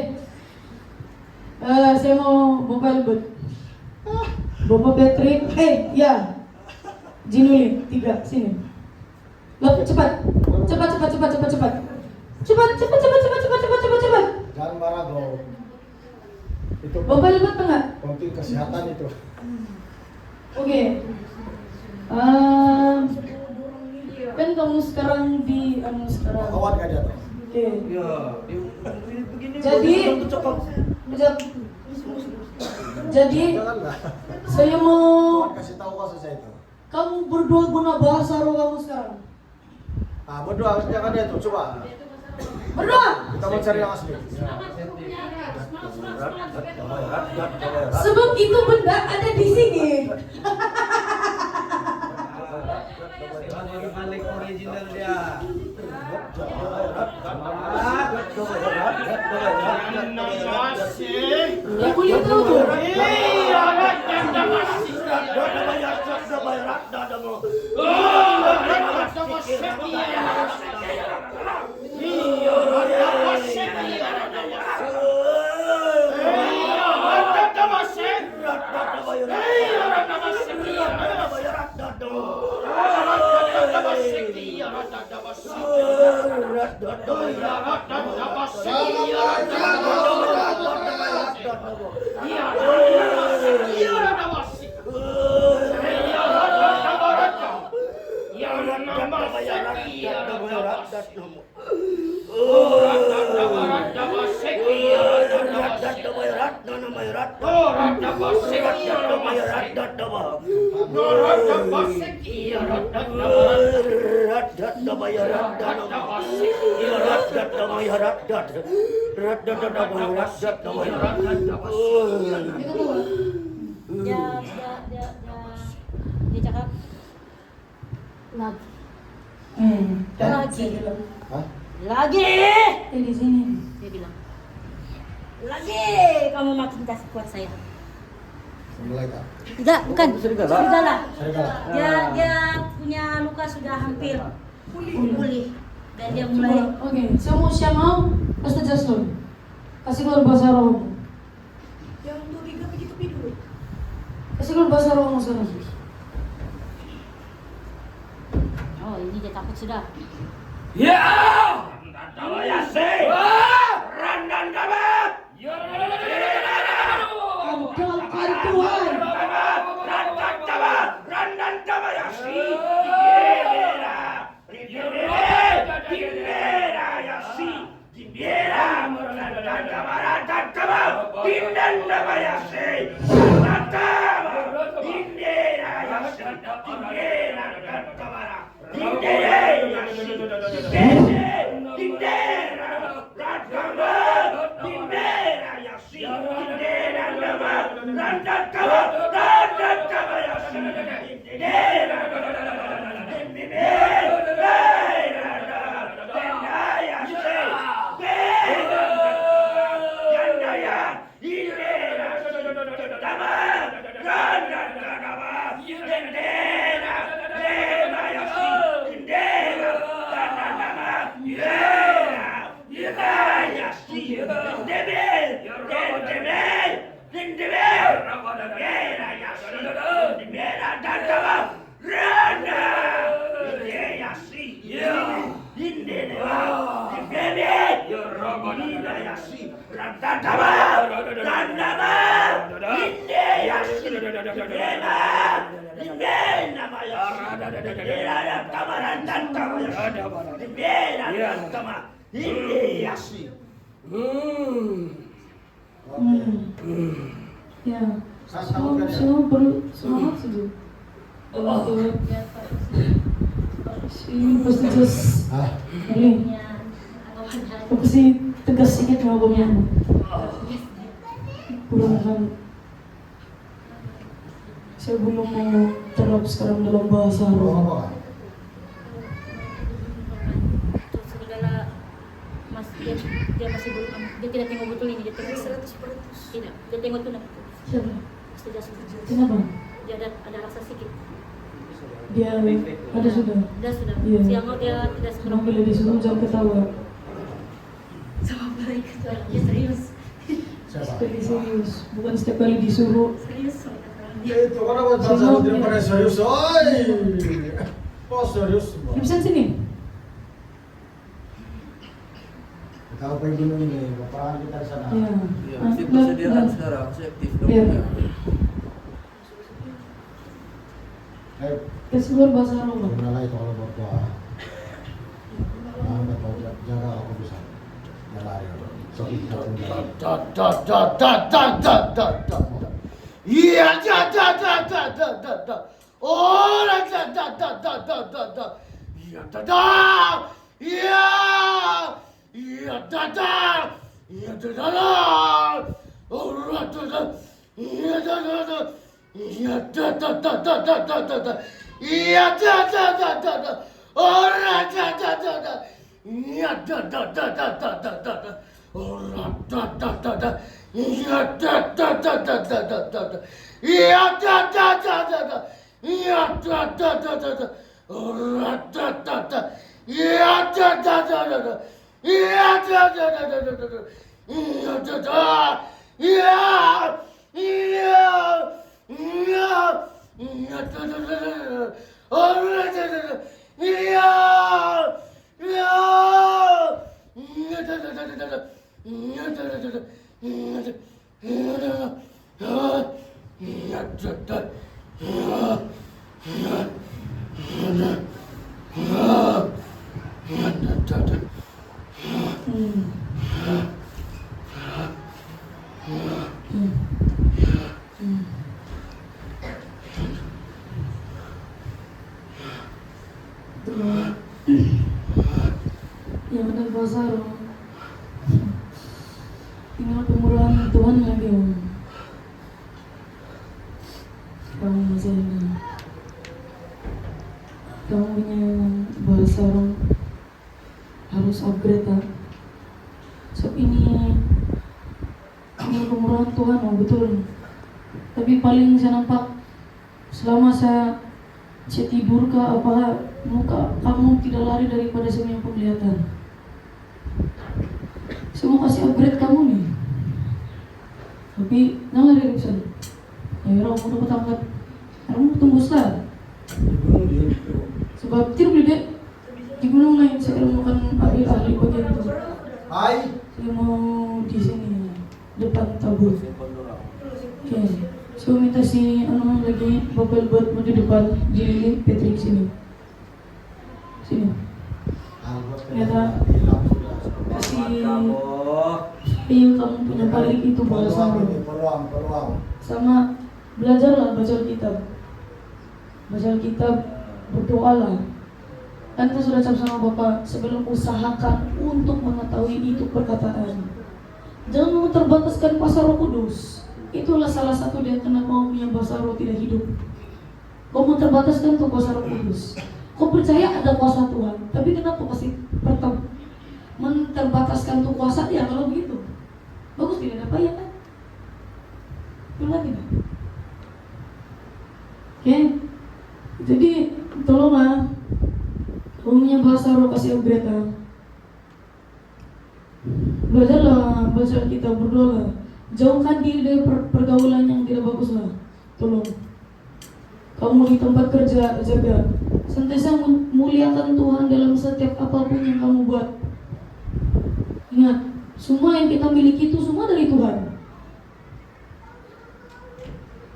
Saya mau Bapak Albert. Bapak Patrick. Ya. Jinuli 3 sini. Loh, cepat. Cepat. Jangan marah bro. Itu Bapak Albert enggak? penting kesehatan itu. Oke. Kan kamu sekarang di sekarang. Kawan gak dia tuh? Oke. Ya, ini begini. Jadi- baru cakap. Jadi Janganlah. saya mau Tuhan kasih tahu kasus saya itu. kamu berdoa guna bahasa roh kamu sekarang. Ah, berdoa jangan dia tuh, coba. Berdoa. Kita mau cari yang asli. Sebab itu benda ada di sini. Balik original dia. Ibu yang tahu tuh. Dia cakap lagi. Lagi. Hah? Lagi. Di sini. Dia bilang. Lagi kamu makin kasih kuat saya. Malaikat. Tidak, bukan. Serigala. Serigala. Dia punya luka sudah hampir pulih. Dan dia mulai Oke, semua siapa pasti jaslon. Kasih keluar bahasa roh. Yang 23 begitu tidur. Kasih keluar bahasa roh sekarang. oh ini dia takut sudah. Engkau Tuhan. Ya, semua perlu semangat saja. Ini pasti just Hah? ini. Aku kasih tegas sedikit sama kamu. Kurang saya belum mau terap sekarang dalam bahasa Roh roh. apa kan? Itu serigala dia masih belum dia tidak tengok betul ini dia tengok 100%. Tidak, dia tengok tuh Siapa? pasti dia sudah. Kenapa? Dia ada rasa sedikit. Dia ada sudah. Dia sudah. Iya. Siang dia tidak Kenapa seberapa. bila disuruh jangan ketawa. Sama malaikat dia serius. Siapa? Sekali serius, bukan setiap kali disuruh. Serius. Ya itu kan apa cara tidak pada serius, oi. Oh serius semua. Gibson sini. Kita apa yang gunung ini? Bapak kita di sana. Iya. Ya, mesti persediaan sekarang, saya aktif dong. Iya. Ayo, Kasih keluar bahasa roh. Bang. kenal itu kalau berdoa. Nah, dapat jaga aku bisa. Ya lari. So kita Iya, da. Oh, da. Iya, da. Iya. Iya, da. Iya, da. Oh, da. Iya, da. Iya, da. Iya, da. Oh, da. Iya, da. Oh, da. Yang ada Basaro, tinggal kemurahan Tuhan lagi om. Kamu masih ini, kamu punya Basaro harus upgrade tak? So ini tinggal kemurahan Tuhan om, betul. Tapi paling saya nampak selama saya tidur ke apa muka kamu tidak lari daripada semua yang penglihatan. Saya mau kasih upgrade kamu nih, tapi nggak lari dari sana. Ya orang mau dapat angkat, kamu tunggu setelah. Sebab tidak boleh dek di gunung lain. Saya mau makan ahli bagian itu. Hai. Saya mau di sini depan tabur. Oke. Saya minta si anu lagi bubble buat mau di depan di Patrick sini. Sini. Ternyata kasih iya kamu punya balik itu bahasa Peluang. sama belajarlah baca kitab berdoalah. Kan kita sudah cap sama Bapak sebelum usahakan untuk mengetahui itu perkataan. Jangan mau terbataskan kuasa Roh Kudus. Itulah salah satu dia kenapa punya bahasa roh tidak hidup. Kau mau terbataskan tuh kuasa Roh Kudus. Kau percaya ada kuasa Tuhan, tapi kenapa kasih terbataskan tuh kuasa dia kalau begitu? Bagus tidak ada payah kan? Benar tidak? Oke, jadi tolonglah punya bahasa roh kasih upgrade. Belajarlah baca kita berdoa. Jauhkan diri dari pergaulan yang tidak bagus lah. Tolong. Kamu di tempat kerja jaga. Senantiasa muliakan Tuhan dalam setiap apapun yang kamu buat. Ingat, semua yang kita miliki itu semua dari Tuhan.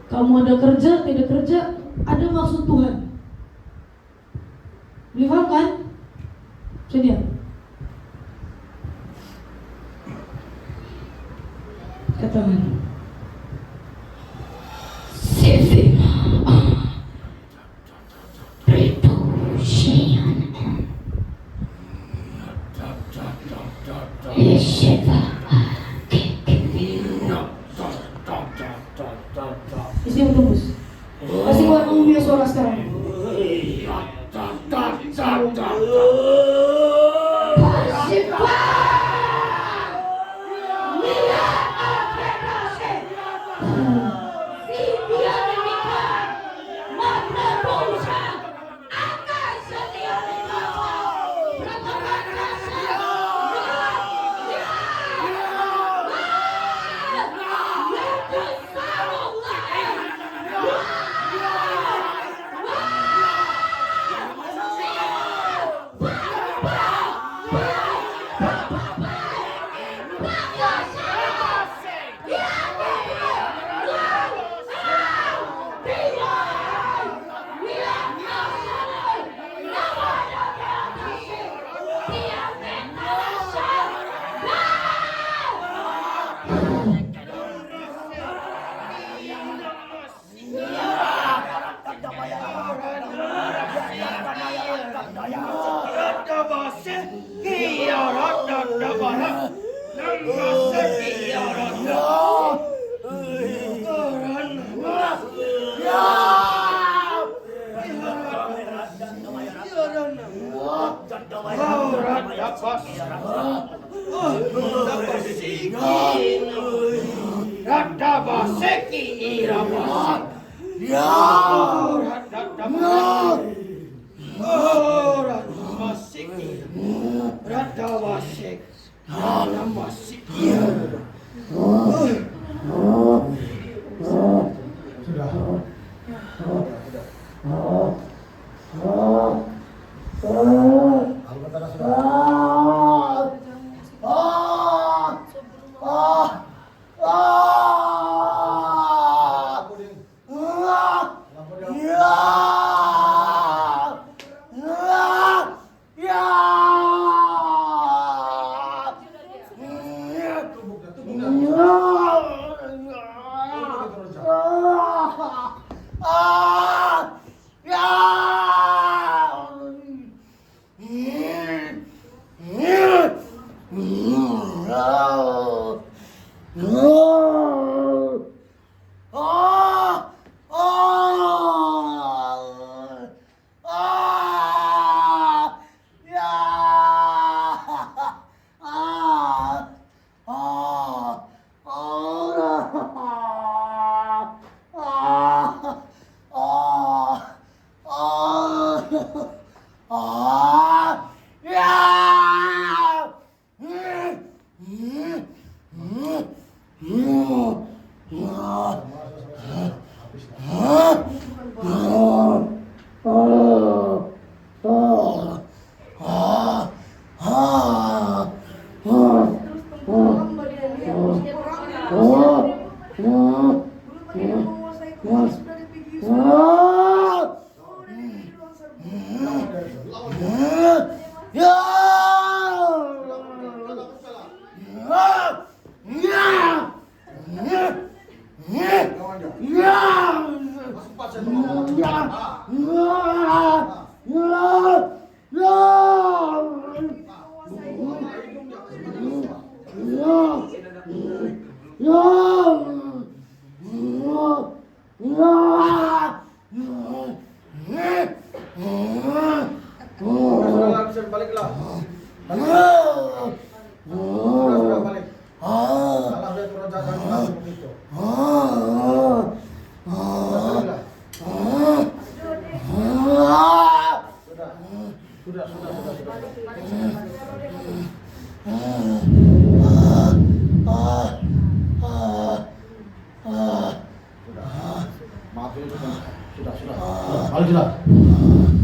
Kamu ada kerja, tidak kerja, ada maksud Tuhan. Boleh paham kan? Sedia. Katakan. Isi yang tembus. Kasih keluar kamu punya suara sekarang. Maseki Irama. Ya. Maseki. Rada Masek. Rada Masek. Sudah. Al-Fatihah sudah. Lampu ding. Lampu ding. Tumbuk dah, tumbuk dah. Terus tenggelam badannya. Belum dia menguasai kuasa dari video. Oh, dari video Masuk pasien Sudah balik lah. Sudah balik. Salah dia turun jalan begitu. Maaf ini sudah. Balik sudah.